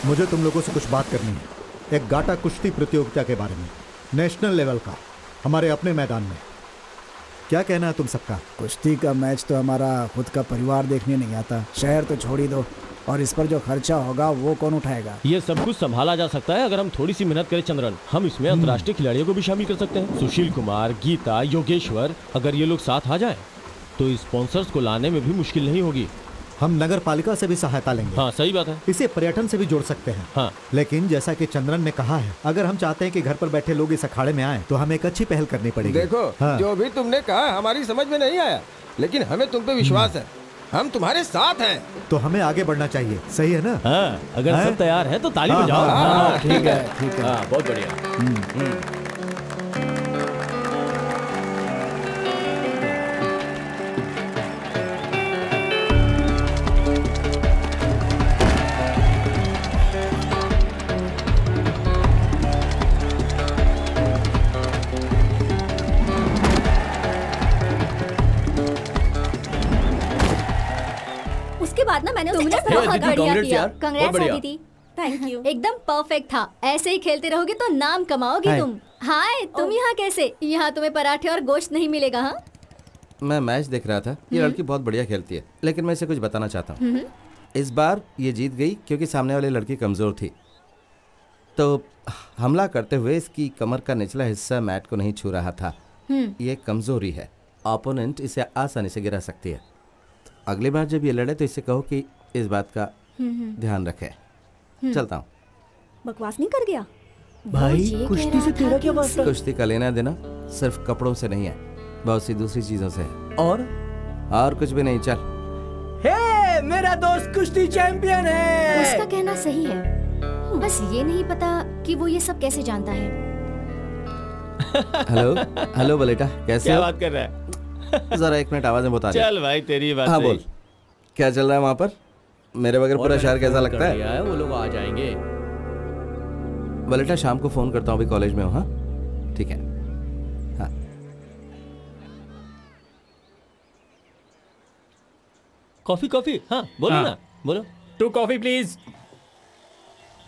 मुझे तुम लोगों से कुछ बात करनी है। एक गाटा कुश्ती प्रतियोगिता के बारे में, नेशनल लेवल का, हमारे अपने मैदान में। क्या कहना है तुम सबका? कुश्ती का मैच तो हमारा खुद का परिवार देखने नहीं आता। शहर तो छोड़ ही दो, और इस पर जो खर्चा होगा वो कौन उठाएगा? ये सब कुछ संभाला जा सकता है अगर हम थोड़ी सी मेहनत करें चंद्रन। हम इसमें अंतर्राष्ट्रीय खिलाड़ियों को भी शामिल कर सकते हैं। सुशील कुमार, गीता, योगेश्वर, अगर ये लोग साथ आ जाएं तो स्पॉन्सर्स को लाने में भी मुश्किल नहीं होगी। हम नगर पालिका से भी सहायता लेंगे। हाँ सही बात है। इसे पर्यटन से भी जोड़ सकते हैं। हाँ। लेकिन जैसा कि चंद्रन ने कहा है, अगर हम चाहते हैं कि घर पर बैठे लोग इस अखाड़े में आए तो हमें एक अच्छी पहल करनी पड़ेगी। देखो, हाँ। जो भी तुमने कहा हमारी समझ में नहीं आया, लेकिन हमें तुम पे विश्वास है। हम तुम्हारे साथ हैं। तो हमें आगे बढ़ना चाहिए, सही है ना? हाँ, अगर सब तैयार है तो ताली बजाओ। हाँ, ठीक है, ठीक है। बहुत बढ़िया। बाद ना मैंने उसे तुमने बहुत बढ़िया किया। कांग्रेट्स अदिति। Thank you. एकदम परफेक्ट था। ऐसे ही खेलते रहोगे तो नाम कमाओगी तुम। हाय, तुम यहाँ कैसे? यहाँ तुम्हें पराठे और गोश्त नहीं मिलेगा। हाँ, मैं मैच देख रहा था। ये लड़की बहुत बढ़िया खेलती है, लेकिन मैं इसे कुछ बताना चाहता हूँ। इस बार ये जीत गई क्योंकि सामने वाली लड़की कमज़ोर थी। तो हमला करते हुए इसकी कमर का निचला हिस्सा मैट को नहीं छू रहा था। ये कमज़ोरी है। ओपोनेंट इसे आसानी से गिरा सकती है। अगली बार जब ये लड़े तो इसे कहो कि इस बात का ध्यान रखे। चलता हूँ। बकवास नहीं कर गया भाई? कुश्ती से तेरा क्या वास्ता? कुश्ती का लेना देना सिर्फ कपड़ों से नहीं है, बहुत सी दूसरी चीजों से है। और कुछ भी नहीं। चल। हे, मेरा दोस्त कुश्ती चैंपियन है। उसका कहना सही है, बस ये नहीं पता कि वो ये सब कैसे जानता है। हेलो हेलो बलेटा, कैसे क्या हो? बात कर रहा है? जरा एक मिनट आवाज में बता। चल भाई, तेरी बात हाँ सही। बोल, क्या चल रहा है वहाँ पर? मेरे बगैर पूरा शहर कैसा लगता है? वो लोग आ जाएंगे। बलेटा, शाम को फोन करता हूँ, अभी कॉलेज में हूँ। हाँ ठीक है। हाँ कॉफी कॉफी। हाँ बोलो ना, बोलो। 2 कॉफी प्लीज।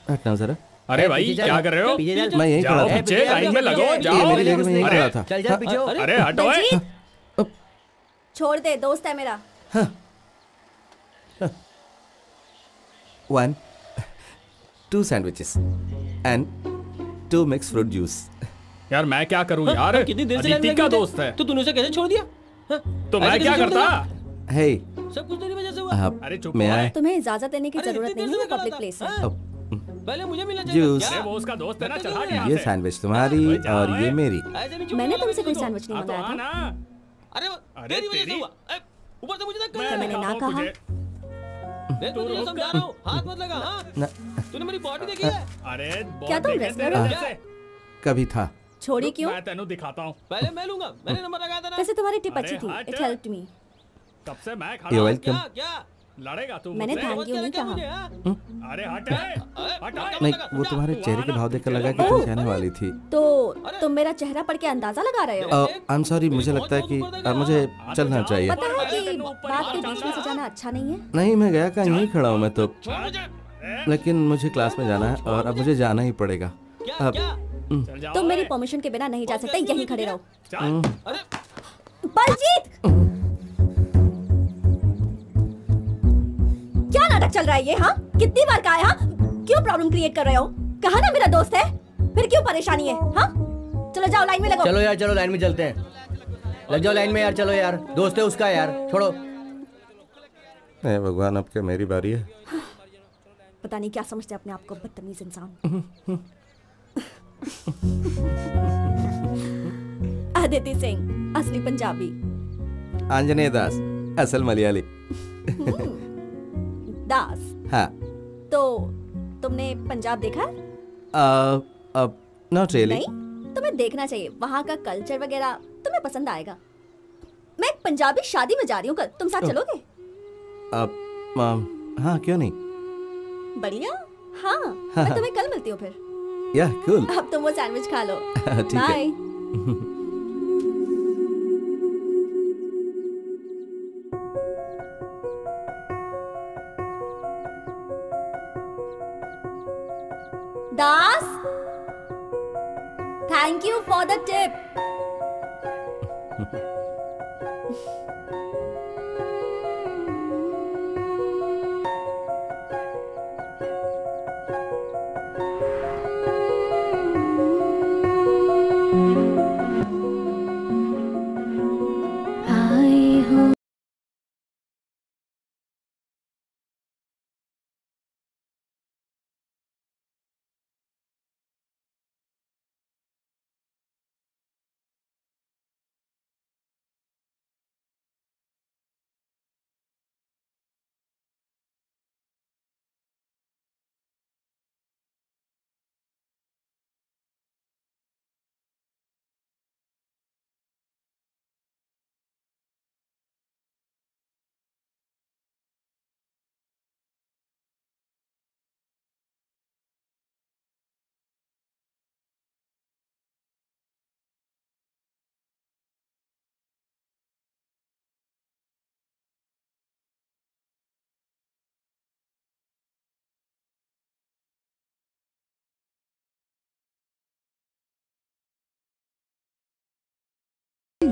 हटना जरा। अरे भाई क्या कर रहे हो? मैं यहीं खड़ा था। पीछे लाइन में लगो, ये जाओ। मेरी जगह, मैं यहीं खड़ा था। चल जा पीछे हो। अरे हटो। बलजीत, छोड़ दे, दोस्त है मेरा। 1 2 sandwiches and 2 mixed fruit juice। यार मैं क्या करूं यार? कितनी देर से अदिति का दोस्त है तो तूने उसे कैसे छोड़ दिया? तो मैं क्या करता? हे, सब कुछ तेरी वजह से हुआ। अरे चुप मैं हो। आए। तुम्हें इजाजत देने की जरूरत नहीं है, पब्लिक प्लेस है। पहले मुझे मिलना चाहिए। जूस। अरे वो उसका दोस्त है ना, चल हट यहाँ ये से। सैंडविच तुम्हारी और ये मेरी। ऐसे नहीं मैंने तुमसे कोई सैंडविच नहीं हाँ तो मंगाया हाँ था। ना। अरे अरे तेरी वजह से तेरी- हुआ। ऊपर से मुझे धक्का क्या मैंने लगा। ना दिखाता हूँ कहा? तुझे। मैं तुझे समझा रहा हूँ, हाथ मत लगा। हाँ तूने मेरी बॉडी देखी है? अरे क्या तुम wrestler हो? कभी था। छोड़ी क्यों? मैं तेनू दिखाता हूँ। पहले मैं लूंगा, मैंने नंबर लगाया था ना। वैसे तुम्हारी टिप अरे अच्छी थी, हट। It helped me. तब से मैं You're खड़ा हूँ। welcome। क्या क्या? लड़ेगा तू मैंने मुझसे? थैंक यू नहीं क्या कहा। मुझे, हाँ? अरे हट हट। नहीं, वो तुम्हारे चेहरे के भाव देखकर लगा कि तुम कहने वाली थी। तो तुम मेरा चेहरा पढ़ के अंदाजा लगा रहे हो? आई एम सॉरी, मुझे लगता है कि मुझे चलना चाहिए। पता है कि बात के बीच में से जाना अच्छा नहीं है। नहीं, मैं गया कहाँ, यहीं खड़ा हूँ मैं तो। छोड़ मुझे। लेकिन मुझे क्लास में जाना है और अब मुझे जाना ही पड़ेगा। क्या अब क्या? चल जाओ। तुम मेरी परमिशन के बिना नहीं जा सकते, यहीं खड़े रहो। चल। अरे बलजीत, क्या नाटक चल रहा है ये? हाँ, कितनी बार कहा है? हाँ, क्यों प्रॉब्लम क्रिएट कर रहे हो? कहा ना मेरा दोस्त है, फिर क्यों परेशानी है? हाँ, चलो जाओ, लाइन में लगो। चलो यार, चलो लाइन में चलते हैं। लग जाओ लाइन में यार, चलो यार, दोस्त है उसका यार, छोड़ो। हे भगवान, अब क्या मेरी बारी है? पता नहीं क्या समझते अपने आप को, बदतमीज इंसान। आदिति सिंह, असली पंजाबी। आंजनेय दास, असल मलयाली। दास। हाँ। तो तुमने पंजाब देखा है? अब नॉट रियली। नहीं, तुम्हें देखना चाहिए, वहाँ का कल्चर वगैरह तुम्हें पसंद आएगा। मैं एक पंजाबी शादी में जा रही हूँ कल, तुम साथ चलोगे? हाँ, क्यों नहीं? बढ़िया। हाँ, मैं तुम्हें कल मिलती हूँ फिर। या कूल। अब तुम वो सैंडविच खा लो। ठीक है। Bye. Das, thank you for the tip.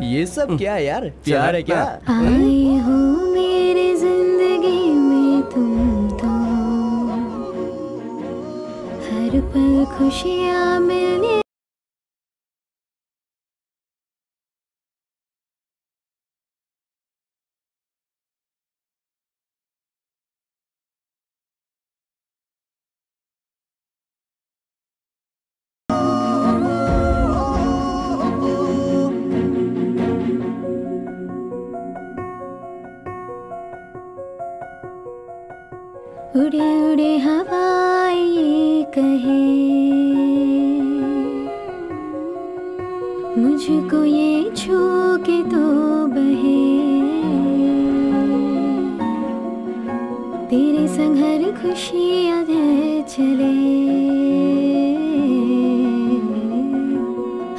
ये सब क्या है यार? प्यार है क्या? आए हो मेरे जिंदगी में तुम तो, हर पल खुशियाँ मिलने। उड़े उड़े हवाएं ये कहे, मुझको ये छू के तो बहे, तेरे संग हर खुशी आधे चले,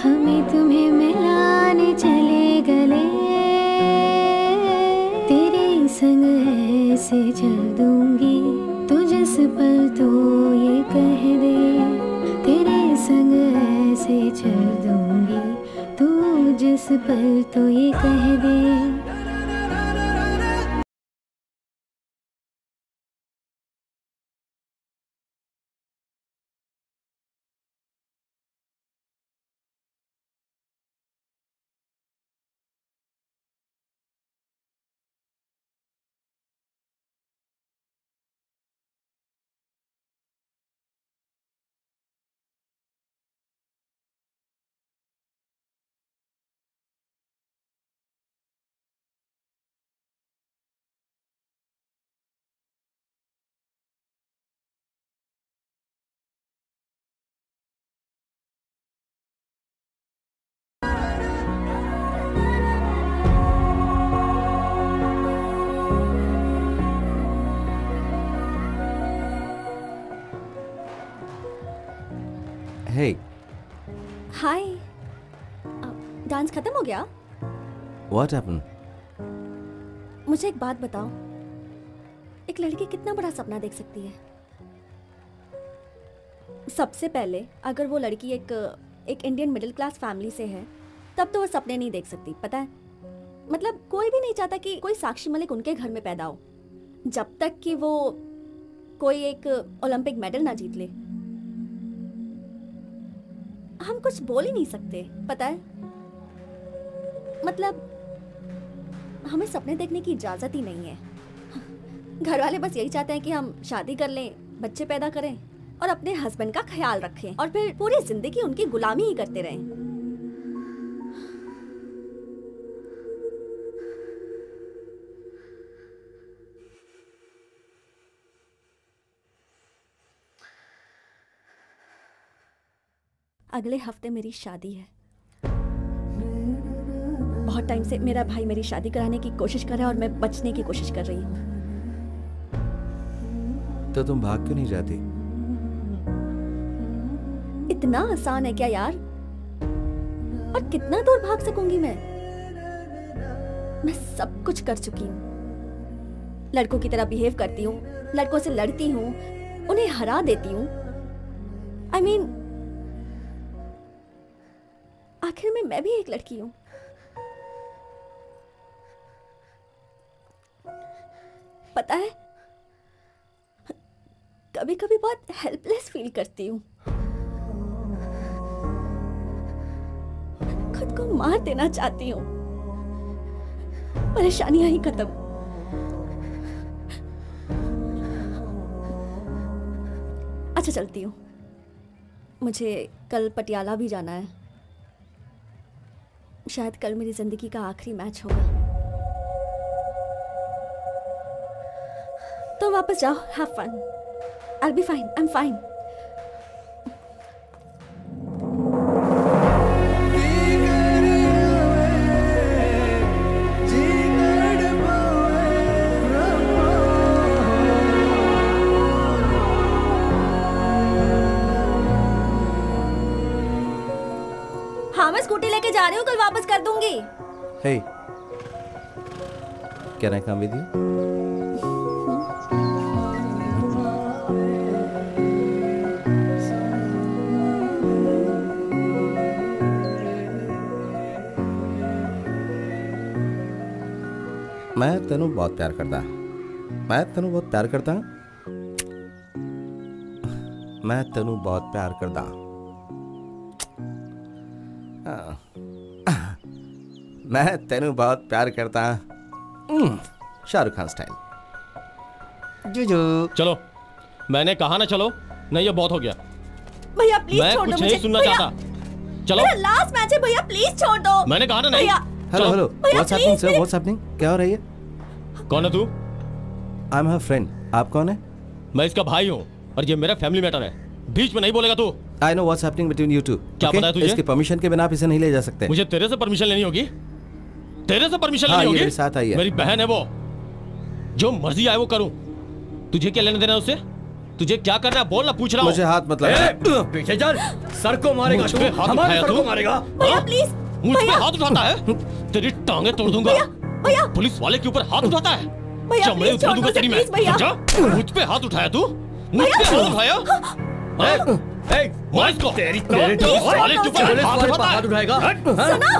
हमें तुम्हें मिलाने चले गले, तेरे संग ऐसे चल दूंगी तू जिस पल तो ये कह दे, तेरे संग ऐसे चल दूंगी तू जिस पल तो ये कह दे। Hey. हाय। डांस खत्म हो गया? What happened? मुझे एक बात बताओ, एक लड़की कितना बड़ा सपना देख सकती है? सबसे पहले अगर वो लड़की एक इंडियन मिडिल क्लास फैमिली से है, तब तो वो सपने नहीं देख सकती, पता है? मतलब कोई भी नहीं चाहता कि कोई साक्षी मलिक उनके घर में पैदा हो, जब तक कि वो कोई एक ओलंपिक मेडल ना जीत ले। हम कुछ बोल ही नहीं सकते, पता है? मतलब हमें सपने देखने की इजाजत ही नहीं है। घर वाले बस यही चाहते हैं कि हम शादी कर लें, बच्चे पैदा करें और अपने हस्बैंड का ख्याल रखें और फिर पूरी जिंदगी उनकी गुलामी ही करते रहें। अगले हफ्ते मेरी शादी है। बहुत टाइम से मेरा भाई मेरी शादी कराने की कोशिश कर रहा है और मैं बचने की कोशिश कर रही हूँ। तो तुम भाग क्यों नहीं जाती? इतना आसान है क्या यार? और कितना दूर भाग सकूंगी मैं? मैं सब कुछ कर चुकी हूँ। लड़कों की तरह बिहेव करती हूँ, लड़कों से लड़ती हूँ, उन्हें हरा देती हूँ। I mean, आखिर में मैं भी एक लड़की हूं। पता है, कभी कभी बहुत हेल्पलेस फील करती हूं। खुद को मार देना चाहती हूं। परेशानियां ही खत्म। अच्छा चलती हूं, मुझे कल पटियाला भी जाना है। शायद कल मेरी जिंदगी का आखिरी मैच होगा। तो वापस जाओ, have fun. I'll be fine, I'm fine. हाँ, मैं स्कूटी लेके जा रही हूँ, कल वापस कर दूंगी। Hey, can I come with you? मैं तेनू बहुत प्यार करता, मैं तेनू बहुत प्यार करता, मैं तेनू बहुत प्यार करता। मैं तेनू बहुत प्यार करता। शाहरुख खान स्टाइल। जुजू चलो, मैंने कहा ना चलो। नहीं, ये बहुत हो गया भैया, प्लीज मैं छोड़ दो कुछ मुझे। नहीं सुनना भैया, चाहता। चलो, मेरा लास्ट मैच है भैया, प्लीज छोड़ दो। मैंने कहा ना नहीं। भैया, हेलो हेलो, भैया, what's happening please, sir, what's happening? क्या हो रही है? कौन है तू? I am her friend. आप कौन है? मैं इसका भाई हूँ और ये मेरा फैमिली मैटर है। बीच में नहीं बोलेगा तू। I know what's happening between you two. क्या पता है तुझे? इसकी परमिशन के बिना आप इसे नहीं ले जा सकते। मुझे तेरे से परमिशन लेनी होगी? तेरे से परमिशन हाँ, लेनी होगी? मेरे साथ आई है। मेरी बहन है वो, जो मर्जी आए वो करूं। तुझे क्या लेना देना है उससे? तुझे क्या करना है बोल ना, पूछ रहा हूं। मुझे हाथ मत लगा। पीछे चल, सर को मारेगा मुझ तू, पे हाथ हमारे उठाया सर तू? को मारेगा। भैया प्लीज, मुझ पे भैया, हाथ उठाता है? तेरी टांगे तोड़ दूंगा। भैया, पुलिस वाले के ऊपर हाथ उठाता है? भैया, चमड़े प्लीज उतार छोड़ दूंगा दो तेरी मैं। प्लीज भैया। समझा? मुझ पे हाथ उठाया तू? मुझ पे हाथ उठाया? मार इसको। तेरी पुलिस वाले के ऊपर पुलिस हाथ वाले उठाता पर है? हाथ उठाएगा। सुनो,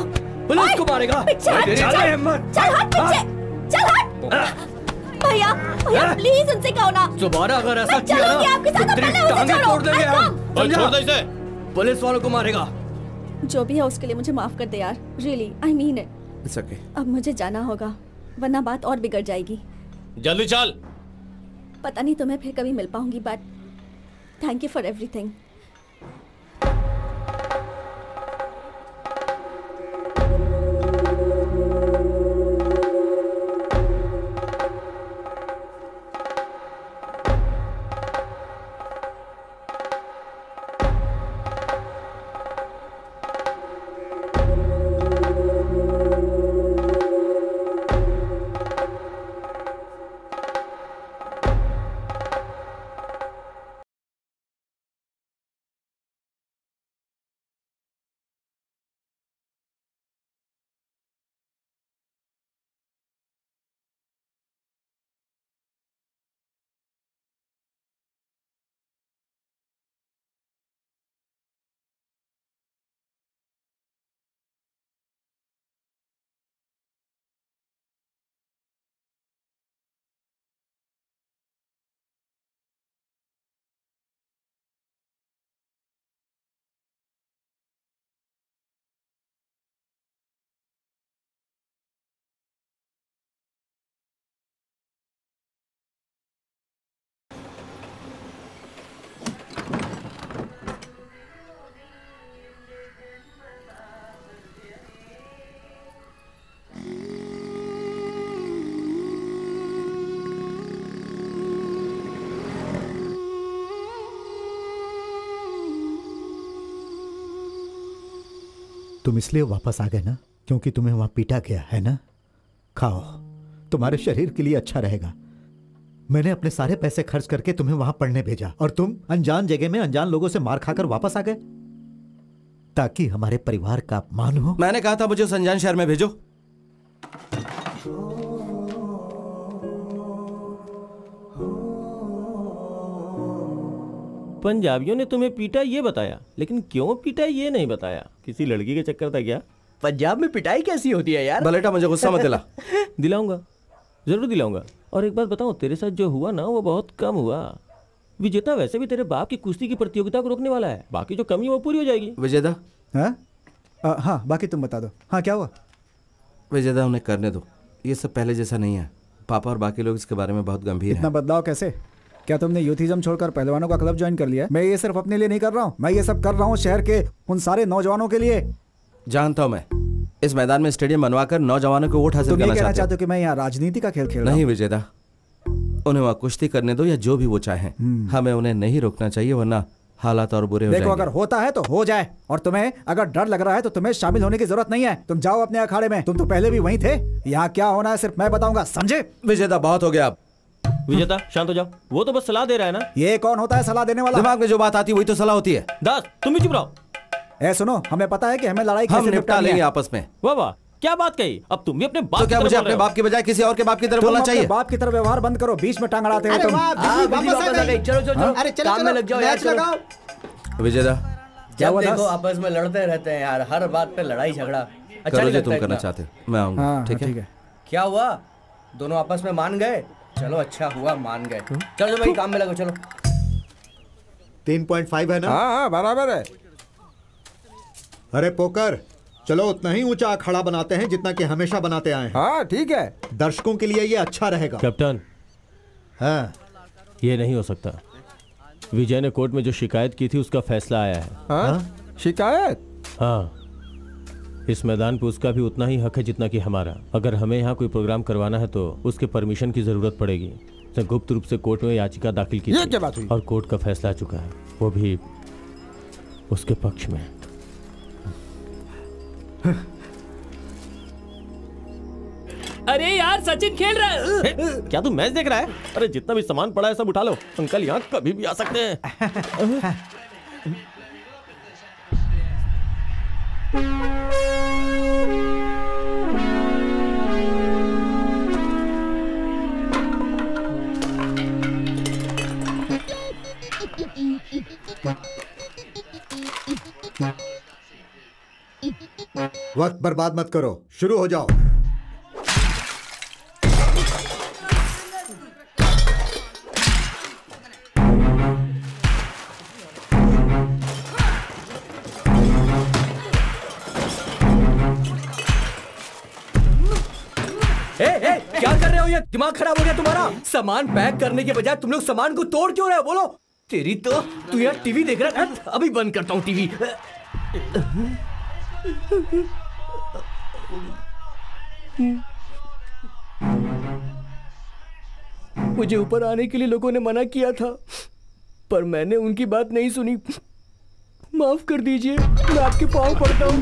पुलिस को मारेगा। पीछे हट, तेरी चल, हिम्मत। चल हट पीछे, चल हट। भैया, भैया प्लीज उनसे कहो ना। दोबारा अगर ऐसा मैं किया चलूंगी ना आपके साथ, तो अब तेरी पहले उसे टांगे छोड़ो। तोड़ देंगे I हम। come। ओए, छोड़ दे इसे। पुलिस वालों को मारेगा। जो भी है उसके लिए मुझे माफ कर दे यार, really I mean it. It's okay. अब मुझे जाना होगा वरना बात और बिगड़ जाएगी। जल्दी चल। पता नहीं तुम्हें फिर कभी मिल पाऊंगी, but thank you for everything. तुम इसलिए वापस आ गए ना क्योंकि तुम्हें वहां पीटा गया है ना? खाओ, तुम्हारे शरीर के लिए अच्छा रहेगा। मैंने अपने सारे पैसे खर्च करके तुम्हें वहां पढ़ने भेजा और तुम अनजान जगह में अनजान लोगों से मार खाकर वापस आ गए ताकि हमारे परिवार का अपमान हो। मैंने कहा था मुझे उस अनजान शहर में भेजो। पंजाबियों ने तुम्हें पीटा ये बताया, लेकिन क्यों पीटा ये नहीं बताया। किसी लड़की के चक्कर था क्या? पंजाब में पिटाई कैसी होती है यार? बलेटा मुझे गुस्सा मत दिला। दिलाऊंगा, जरूर दिलाऊंगा। और एक बात बताऊं, तेरे साथ जो हुआ ना वो बहुत कम हुआ। विजेता वैसे भी तेरे बाप की कुश्ती की प्रतियोगिता को रोकने वाला है, बाकी जो कमी है वो पूरी हो जाएगी। विजेता? हाँ बाकी तुम बता दो। हाँ क्या हुआ? विजेता उन्हें करने दो, ये सब पहले जैसा नहीं है। पापा और बाकी लोग इसके बारे में बहुत गंभीर हैं। इतना बदलाव कैसे? क्या तुमने यूथिज्म छोड़कर पहलवानों का क्लब ज्वाइन कर लिया? मैं ये सिर्फ अपने लिए नहीं कर रहा हूँ, मैं ये सब कर रहा हूँ शहर के उन सारे नौजवानों के लिए। जानता हूँ मैं, इस मैदान में स्टेडियम बनवाकर नौजवानों को वोट हासिल तुम ये करना कहना चाहते हो कि मैं यहाँ राजनीति का खेल खेल रहा हूँ? नहीं विजेता, उन्हें वहाँ कुश्ती करने दो या जो भी वो चाहें, हमें उन्हें नहीं रोकना चाहिए वरना हालात और बुरे हो देखो जाएंगे। अगर होता है तो हो जाए, और तुम्हें अगर डर लग रहा है तो तुम्हें शामिल होने की जरूरत नहीं है। तुम जाओ अपने अखाड़े में, तुम तो पहले भी वहीं थे। यहाँ क्या होना है सिर्फ मैं बताऊंगा, समझे? विजेता बहुत हो गया अब। विजेता शांत हो जाओ, वो तो बस सलाह दे रहा है ना। ये कौन होता है सलाह देने वाला? दिमाग में जो बात आती है वही तो सलाह होती है। दास तुम भी चुप रहो। ए सुनो, हमें पता है कि हमें लड़ाई हम कैसे निपटा लेंगे आपस में। वाह वाह, क्या बात कही। अब तुम भी अपने बाप तो क्या की मुझे तरफ अपने बोल रहे बाप की बजाय किसी और के बाप की तरफ बोलना चाहिए? बाप की तरफ व्यवहार बंद करो, बीच में टांग अड़ाते हो अरे तुम। वाह, बिजली वापस आ गई। चलो चलो चलो, अरे चलो काम में लग जाओ यार, मैच चलो। लगाओ। विजेता जब हुआ देखो दास? आपस में लड़ते रहते हैं यार, हर बात पे लड़ाई झगड़ा। अच्छा करो नहीं जो लगता तुम करना इतना। चाहते हो, मैं आऊंगा। हाँ ठीक है? क्या हुआ? दोनों आपस में मान गए। चलो अच्छा हुआ मान गए। चलो भाई काम में लगो चलो। 3.5 है ना? हाँ बराबर है। अरे पोकर, चलो उतना ही ऊंचा अखाड़ा बनाते हैं जितना कि हमेशा बनाते आए हैं। हाँ ठीक है। दर्शकों के लिए ये अच्छा रहेगा। कैप्टन, हाँ ये नहीं हो सकता। विजय ने कोर्ट में जो शिकायत की थी उसका फैसला आया है। हाँ? शिकायत? हाँ, इस मैदान पे उसका भी उतना ही हक है जितना कि हमारा। अगर हमें यहाँ कोई प्रोग्राम करवाना है तो उसके परमिशन की जरूरत पड़ेगी। उसने गुप्त रूप से कोर्ट में याचिका दाखिल की थी और कोर्ट का फैसला आ चुका है, वो भी उसके पक्ष में। अरे यार सचिन खेल रहा है। क्या तू मैच देख रहा है? अरे जितना भी सामान पड़ा है सब उठा लो, अंकल यहाँ कभी भी आ सकते हैं। वक्त बर्बाद मत करो, शुरू हो जाओ। क्या कर रहे हो? ये दिमाग खराब हो गया तुम्हारा? सामान पैक करने के बजाय तुम लोग सामान को तोड़ क्यों रहे हो? बोलो। तेरी तो तू यार टीवी देख रहा है? अभी बंद करता हूँ टीवी। मुझे ऊपर आने के लिए लोगों ने मना किया था, पर मैंने उनकी बात नहीं सुनी। माफ कर दीजिए, मैं आपके पाँव पड़ता हूँ।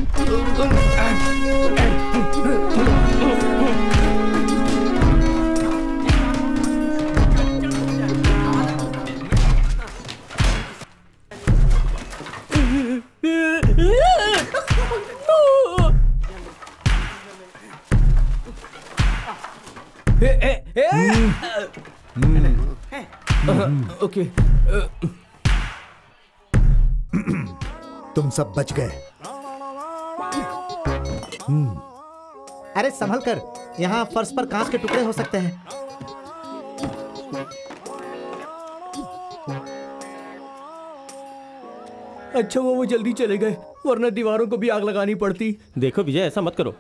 ओके। तुम सब बच गए। अरे संभल कर, यहाँ फर्श पर कांच के टुकड़े हो सकते हैं। अच्छा वो जल्दी चले गए, वरना दीवारों को भी आग लगानी पड़ती। देखो विजय, ऐसा मत करो।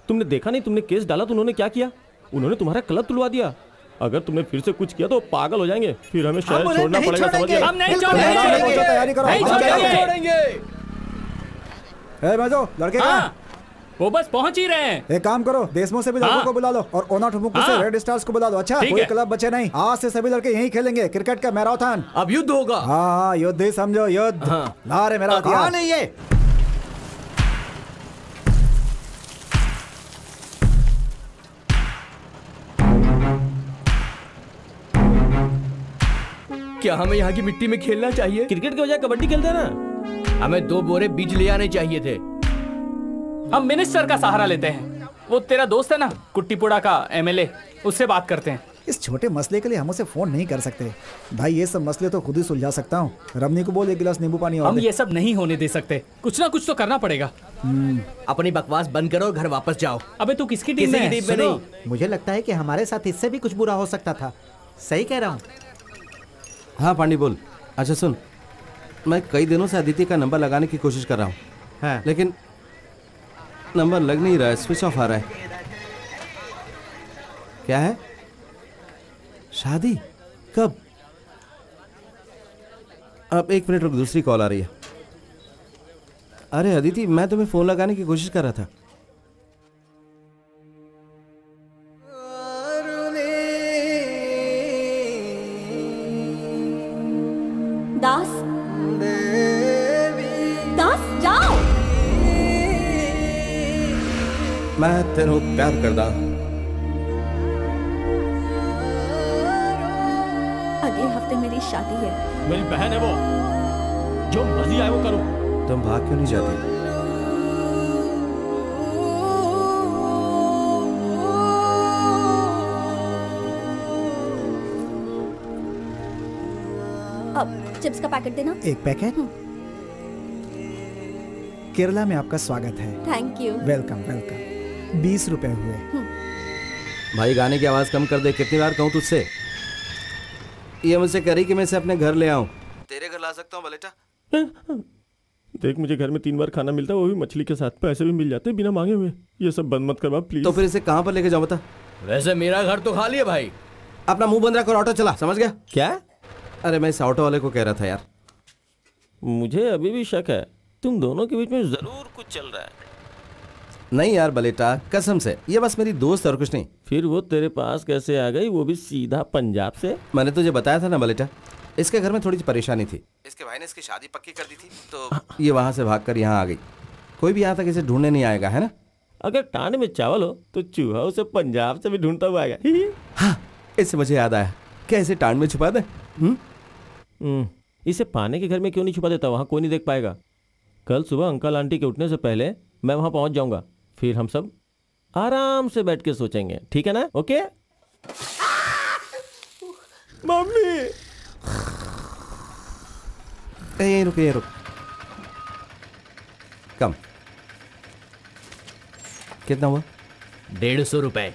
तुमने देखा नहीं, तुमने केस डाला तो उन्होंने क्या किया? उन्होंने तुम्हारा क्लब तुलवा दिया। अगर तुमने फिर से कुछ किया तो पागल हो जाएंगे, फिर हमें शहर छोड़ना पड़ेगा। समझ गए? हम नहीं छोड़ेंगे। तैयारी करो, नहीं छोड़ेंगे। लड़के हाँ, वो बस पहुंच ही रहे हैं। एक काम करो, देशमो से भी लड़कों को बुला लो और ओना ठुमुकू से रेड स्टार्स को बुला लो। अच्छा, कोई क्लब बचे नहीं। आज से सभी लड़के यहीं खेलेंगे क्रिकेट का मैराथन। अब युद्ध होगा। हाँ युद्ध ही समझो, युद्ध। ला रे मेरा हथियार। नहीं है। क्या हमें यहाँ की मिट्टी में खेलना चाहिए? क्रिकेट के बजाय कबड्डी खेलते हैं ना। हमें 2 बोरे बीज ले आने चाहिए थे। हम मिनिस्टर का सहारा लेते हैं। वो तेरा दोस्त है ना, कुट्टीपुड़ा का एमएलए, उससे बात करते हैं। इस छोटे मसले के लिए हम उसे फोन नहीं कर सकते भाई। ये सब मसले तो खुद ही सुलझा सकता हूँ। रमनी को बोल 1 गिलास नींबू पानी और हम ये सब नहीं होने दे सकते। कुछ ना कुछ तो करना पड़ेगा। अपनी बकवास बंद करो, घर वापस जाओ। अबे तू किसकी टीम में है? नहीं, मुझे लगता है कि हमारे साथ इससे भी कुछ बुरा हो सकता था। सही कह रहा हूँ। हाँ पांडी बोल। अच्छा सुन, मैं कई दिनों से अदिति का नंबर लगाने की कोशिश कर रहा हूँ। हाँ। लेकिन नंबर लग नहीं रहा है, स्विच ऑफ आ रहा है। क्या है? शादी कब? अब 1 मिनट रुक, दूसरी कॉल आ रही है। अरे अदिति, मैं तुम्हें फोन लगाने की कोशिश कर रहा था। दास, दास जाओ। मैं तेरे प्यार करता। अगले हफ्ते मेरी शादी है। मेरी बहन है वो, जो मर्जी आए वो करो। तुम भाग क्यों नहीं जाती? अब चिप्स का पैकेट देना। 1 पैकेट। केरला में आपका स्वागत है। Thank you. Welcome welcome. 20 रुपए हुए। भाई गाने की आवाज कम कर दे, कितनी बार कहूँ तुझसे। ये मुझसे करी कि मैं इसे अपने घर ले आऊं। तेरे घर ला सकता हूँ बलेटा? देख, मुझे घर में 3 बार खाना मिलता है, वो भी मछली के साथ। पैसे भी मिल जाते हैं बिना मांगे हुए। ये सब बंद मत करवा प्लीज। तो फिर इसे कहाँ पर लेके जाऊँ बता? वैसे मेरा घर तो खाली है भाई। अपना मुंह बंद रख और ऑटो चला, समझ गया? क्या? अरे मैं इस ऑटो वाले को कह रहा था यार। मुझे अभी भी शक है तुम दोनों के बीच में जरूर कुछ चल रहा है। नहीं यार बलेटा, कसम से, ये बस मेरी दोस्त है और कुछ नहीं। फिर वो तेरे पास कैसे आ गई, वो भी सीधा पंजाब से? मैंने तुझे बताया था ना बलेटा, इसके घर में थोड़ी सी परेशानी थी। इसके भाई ने इसकी शादी पक्की कर दी थी, तो ये वहां से भागकर यहाँ आ गई। कोई भी यहाँ तक इसे ढूंढने नहीं आएगा, है ना? अगर टांड में चावल हो तो चूहा उसे पंजाब से भी ढूंढता हुआ आएगा। हाँ, इससे मुझे याद आया, क्या इसे टांड में छुपा दे? इसे पाने के घर में क्यों नहीं छुपा देता? वहाँ कोई नहीं देख पाएगा। कल सुबह अंकल आंटी के उठने से पहले मैं वहाँ पहुँच जाऊँगा, फिर हम सब आराम से बैठ के सोचेंगे, ठीक है ना? Okay mummy. यहीं रुक, यहीं रुक। कम। कितना हुआ? 150 रुपए।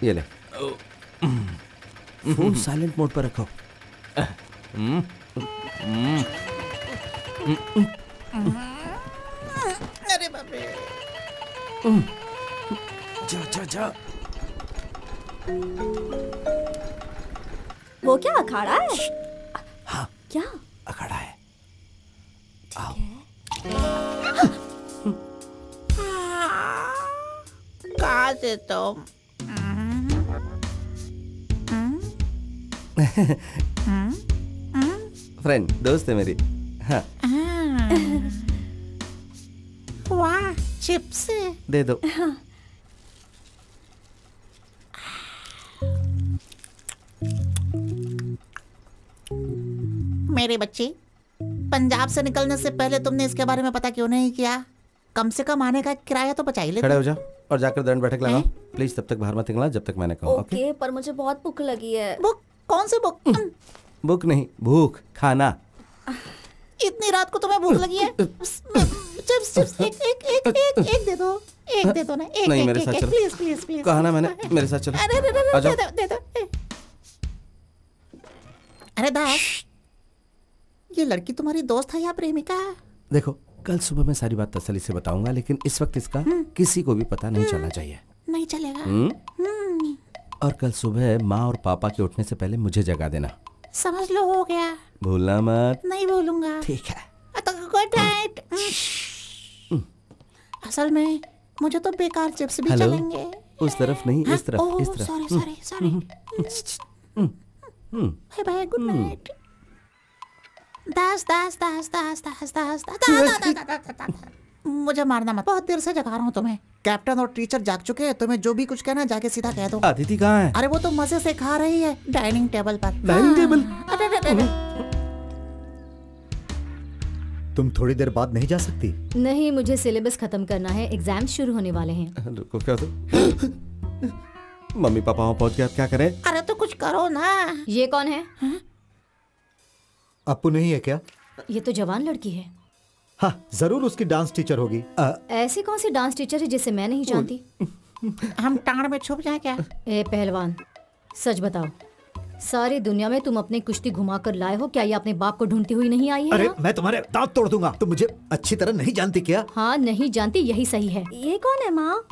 ये ले। फोन साइलेंट मोड पर रखो। अरे बाप रे। जा जा जा। वो क्या अखाड़ा है? हाँ, क्या अखाड़ा है? आओ। कहाँ से तुम? फ्रेंड, दोस्त है मेरी। हाँ। वाह, चिप्स दे दो। मेरे बच्चे, पंजाब से निकलने से पहले तुमने इसके बारे में पता क्यों नहीं किया? कम से कम आने का किराया तो बचा ही लेते। खड़े हो जा और जाकर दंड बैठक लगाओ प्लीज। तब तक बाहर मत निकलना जब तक मैंने कहा। ओके, पर मुझे बहुत भूख लगी है। भूख? कौन सी भूख? भूख नहीं, भूख खाना। इतनी रात को तुम्हें भूख लगी है? चिप्स चिप्स एक दे दो, एक दे दो ना। एक नहीं, एक, मेरे एक, साथ एक, चलो। Please please please. कहा ना मैंने, मेरे साथ चलो। अरे दे दो। अरे दास, ये लड़की तुम्हारी दोस्त है या प्रेमिका? देखो, कल सुबह मैं सारी बात तसल्ली से बताऊंगा, लेकिन इस वक्त इसका किसी को भी पता नहीं चलना चाहिए। नहीं चलेगा। और कल सुबह माँ और पापा के उठने से पहले मुझे जगा देना। समझ लो, हो गया। भूलना मत। नहीं भूलूंगा। ठीक है। Good night. असल में मुझे तो बेकार चिप्स भी चलेंगे। उस तरफ नहीं, इस तरफ, इस तरफ। Sorry. Bye bye, good night. Das. मुझे मारना मत, बहुत देर से जगा रहा हूँ तुम्हें। कैप्टन और टीचर जाग चुके हैं, तुम्हें जो भी कुछ कहना जाके सीधा कह दो। अदिति कहाँ है? अरे वो तो मजे से खा रही है डाइनिंग टेबल पर। Dining table? तुम थोड़ी देर बाद नहीं जा सकती? नहीं, मुझे सिलेबस खत्म करना है, एग्जाम शुरू होने वाले हैं। रुको, क्या तो मम्मी पापा वहाँ पहुँच गया, क्या करें? अरे तो कुछ करो ना। ये कौन है? अप्पू नहीं है क्या? ये तो जवान लड़की है। हाँ, जरूर उसकी डांस टीचर होगी। ऐसी कौन सी डांस टीचर है जिसे मैं नहीं जानती? हम टांड में छुप जाए क्या? ए पहलवान, सच बताओ, सारी दुनिया में तुम अपनी कुश्ती घुमा कर लाए हो, क्या ये अपने बाप को ढूंढती हुई नहीं आई है? अरे मैं तुम्हारे दांत तोड़ दूंगा। तुम मुझे अच्छी तरह नहीं जानती क्या? हाँ, नहीं जानती, यही सही है। ये कौन है माँ?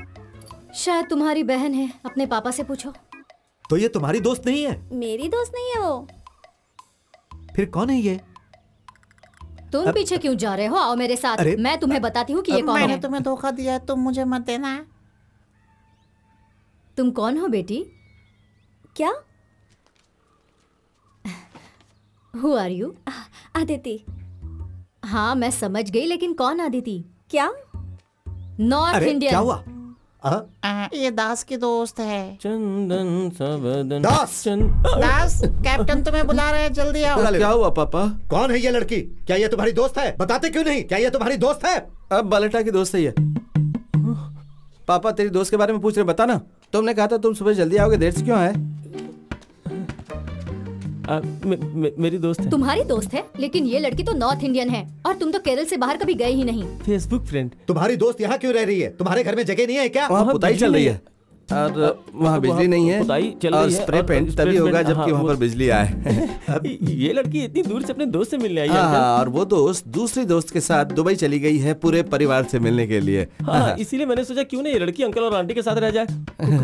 शायद तुम्हारी बहन है, अपने पापा से पूछो। तो ये तुम्हारी दोस्त नहीं है? मेरी दोस्त नहीं है वो। फिर कौन है ये? तुम पीछे क्यों जा रहे हो? आओ मेरे साथ, मैं तुम्हें बताती हूँ कि ये कौन है। मैंने तुम्हें धोखा दिया, तुम मुझे मत देना। तुम कौन हो बेटी? क्या? Who are you? अदिति। हाँ, मैं समझ गई, लेकिन कौन अदिति? क्या? North Indian. क्या हुआ? ये दास की दोस्त है। चंदन सबदन। दास, कैप्टन तुम्हें बुला रहे हैं, जल्दी आओ। क्या हुआ पापा? कौन है ये लड़की? क्या ये तुम्हारी दोस्त है? बताते क्यों नहीं? क्या ये तुम्हारी दोस्त है? अब बलेटा की दोस्त है ये। पापा तेरी दोस्त के बारे में पूछ रहे, बता ना। तुमने कहा था तुम सुबह जल्दी आओगे, देर से क्यों आए? मेरी दोस्त है। तुम्हारी दोस्त है? लेकिन ये लड़की तो नॉर्थ इंडियन है और तुम तो केरल से बाहर कभी गए ही नहीं। Facebook friend. तुम्हारी दोस्त यहाँ क्यों रह रही है? तुम्हारे घर में जगह नहीं है क्या? वहाँ पुताई चल रही है। और वहाँ बिजली नहीं है चल और रही है, स्प्रे और पेंट स्प्रे तभी होगा पेंट, जबकि हाँ, वहाँ वो- पर बिजली आए। ये लड़की इतनी दूर से अपने दोस्त से मिलने आई है हाँ, अंकल। और वो दोस्त दूसरी दोस्त के साथ दुबई चली गई है पूरे परिवार से मिलने के लिए। हाँ, इसीलिए मैंने सोचा क्यों ना ये लड़की अंकल और आंटी के साथ रह जाए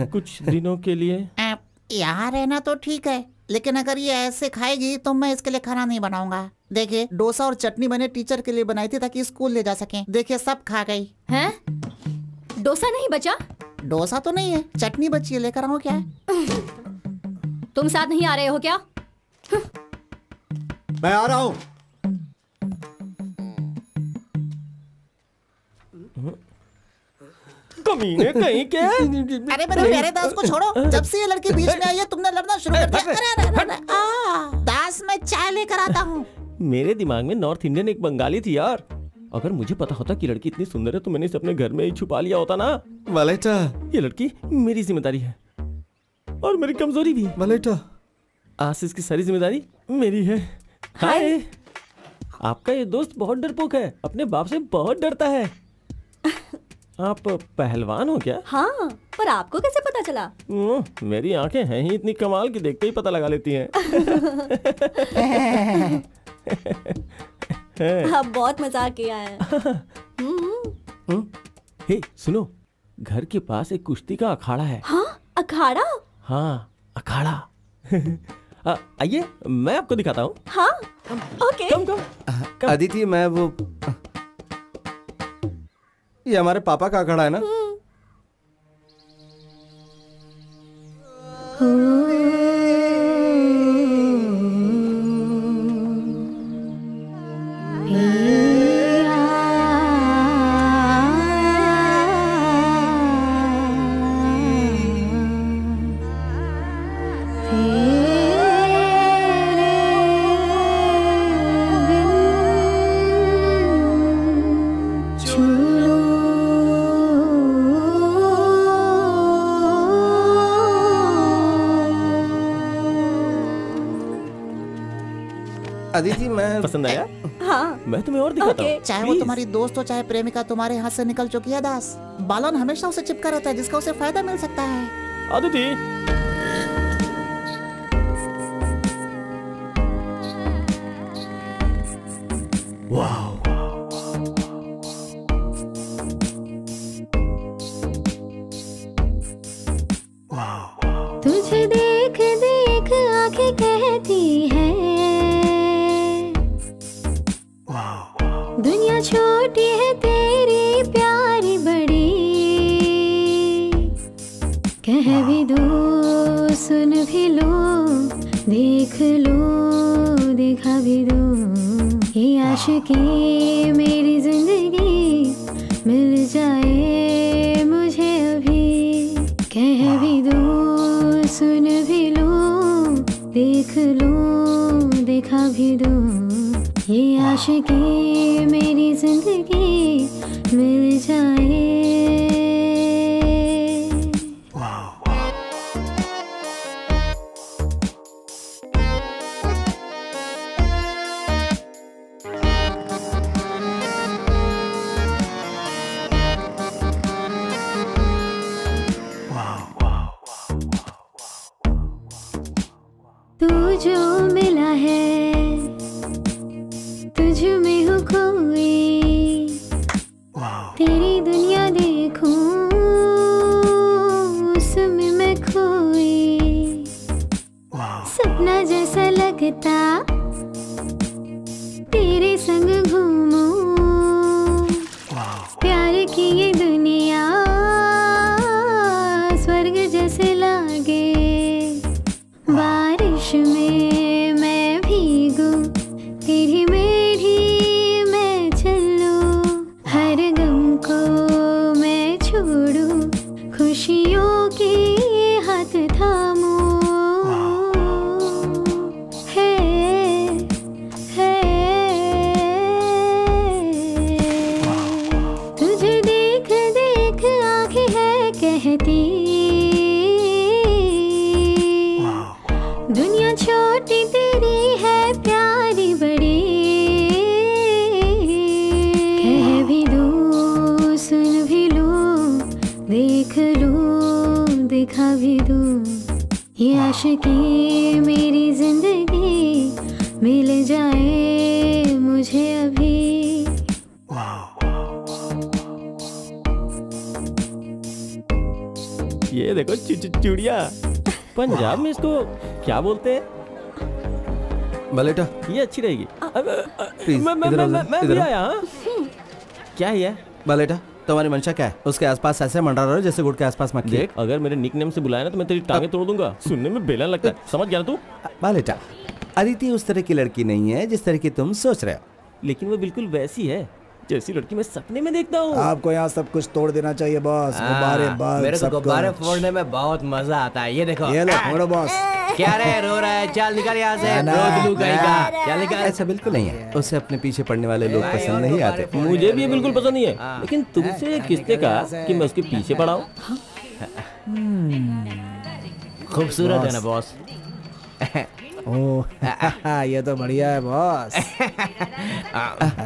कुछ दिनों के लिए। यहाँ रहना तो ठीक है, लेकिन अगर ये ऐसे खाएगी तो मैं इसके लिए खाना नहीं बनाऊंगा। देखिए, डोसा और चटनी मैंने टीचर के लिए बनाई थी ताकि स्कूल ले जा सकें। देखिए, सब खा गई। हैं? डोसा नहीं बचा? डोसा तो नहीं है, चटनी बची है, लेकर आऊं क्या? तुम साथ नहीं आ रहे हो क्या? मैं आ रहा हूँ। कमीने कहीं के। अरे मेरे प्यारे दास को छोड़ो, जब से ये लड़की बीच में आई है तुमने लड़ना शुरू कर दिया। अरे दास, मैं चाय लेकर आता हूँ। मेरे दिमाग में नॉर्थ इंडियन एक बंगाली थी यार। अगर मुझे पता होता कि लड़की इतनी सुंदर है तो मैंने इसे अपने घर में ही छुपा लिया होता ना। वालेटा, ये लड़की मेरी जिम्मेदारी है और मेरी कमजोरी भी। वालेटा, आशीष की सारी जिम्मेदारी मेरी है। हाय, आपका ये दोस्त बहुत डरपोक है, अपने बाप से बहुत डरता है। आप पहलवान हो क्या? हाँ, पर आपको कैसे पता चला? मेरी आंखें हैं ही इतनी कमाल की, देखते ही पता लगा लेती हैं। आप बहुत मजाक किया है। हे सुनो, घर के पास एक कुश्ती का अखाड़ा है। हाँ, अखाड़ा? हाँ, अखाड़ा। आइए, मैं आपको दिखाता हूँ। हाँ, ओके। कम। अदिति, मैं वो ये हमारे पापा का अखाड़ा है ना? अदिति, मैं पसंद आया? हाँ, मैं तुम्हें और दिखाता हूँ। चाहे वो तुम्हारी दोस्त हो चाहे प्रेमिका, तुम्हारे हाथ से निकल चुकी है दास। बालन हमेशा उसे चिपका रहता है जिसका उसे फायदा मिल सकता है। अदिति, वाह, तुझे देख देख आंखें कहती है दुनिया छोटी है तेरी प्यारी बड़ी। कह भी दो, सुन भी लो, देख लो, दिखा भी दो। ये आशिकी मेरी जिंदगी मिल जाए मुझे अभी। कह भी दो, सुन भी लो, देख लो, दिखा भी दो। ये आशिकी मेरी जिंदगी मिल जाए। तू जो मिला है तुझ में हूँ खोई, तेरी दुनिया देखूं उसमें मैं खोई। सपना जैसा लगता तेरे संग घूमूं, प्यार की ये दुनिया स्वर्ग जैसे लागे। बारिश में मैं भीगूं, तेरी मेरी मैं चलूं। हर गम को मैं छोड़ूं, खुशियों के हाथ थामूं। है काश कि मेरी जिंदगी मिल जाए मुझे अभी। ये देखो चुड़िया। पंजाब में इसको क्या बोलते हैं? बलेटा। ये अच्छी रहेगी। मैं भी आया। क्या है बलेटा? तुम्हारी मंशा क्या है? उसके आसपास ऐसे मंडरा रहे हो जैसे गुड़ के आसपास मक्खी। देख, अगर मेरे निकनेम से बुलाया ना तो मैं तेरी टांगे तोड़ दूंगा। सुनने में बेलन लगता है, समझ गया ना तू? बलेटा, अदिति उस तरह की लड़की नहीं है जिस तरह की तुम सोच रहे हो। लेकिन वो बिल्कुल वैसी है जैसी लड़की मैं सपने में देखता हूँ। आपको यहाँ सब कुछ तोड़ देना चाहिए बॉस। गुब्बारे, बल्ब, मेरे को सब गुब्बारे कुछ। फोड़ने में बहुत मजा आता है। ये देखो, ये लो फोड़ो बॉस। क्या रे रो रहा है? चल निकल यहाँ से। रोक लू कहीं का। चल निकल। ऐसा बिल्कुल नहीं है, उसे अपने पीछे पड़ने वाले लोग पसंद नहीं आते। मुझे भी ये बिल्कुल पसंद नहीं है, लेकिन तुमसे किसने कहा कि मैं उसके पीछे पड़ा हूँ? खूबसूरत है ना बॉस? ओह ये तो बढ़िया है बॉस।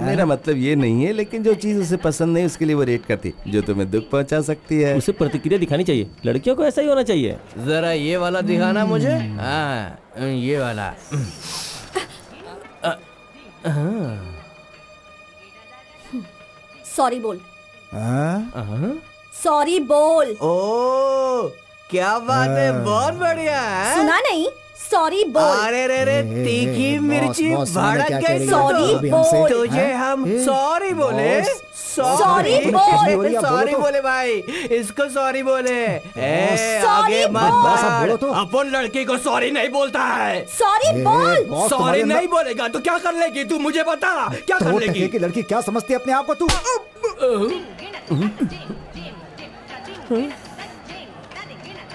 मेरा मतलब ये नहीं है, लेकिन जो चीज उसे पसंद नहीं उसके लिए वो रेट करती, जो तुम्हें दुख पहुंचा सकती है। उसे प्रतिक्रिया दिखानी चाहिए। लड़कियों को ऐसा ही होना चाहिए। जरा ये वाला दिखाना मुझे। हाँ, ये वाला। सॉरी बोल। सॉरी बोल। ओ क्या बात है, बहुत बढ़िया है। सुना नहीं? सॉरी बोल। अरे रे रे, तीखी मिर्ची भड़क गई। सॉरी बोल। तुझे हम सॉरी बोले। सॉरी बोल। सॉरी बोले भाई, इसको सॉरी बोले। आगे मत बोल। अपन लड़की को सॉरी नहीं बोलता है। सॉरी बोल। सॉरी नहीं बोलेगा तो क्या कर लेगी तू? मुझे बता, क्या कर लेगी? की लड़की क्या समझती है अपने आप को तू?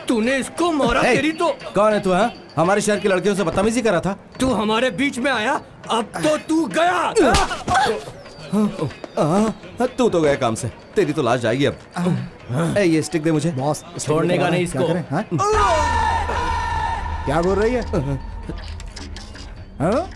तूने इसको मारा। तेरी तो कौन है तू? हाँ, हमारे शहर की लड़कियों से बदतमीजी कर रहा था। तू हमारे बीच में आया, अब तो तू गया। तू तो गया काम से, तेरी तो लाश जाएगी अब। ये स्टिक दे मुझे। बॉस छोड़ने का नहीं इसको। क्या बोल रही है? हाँ?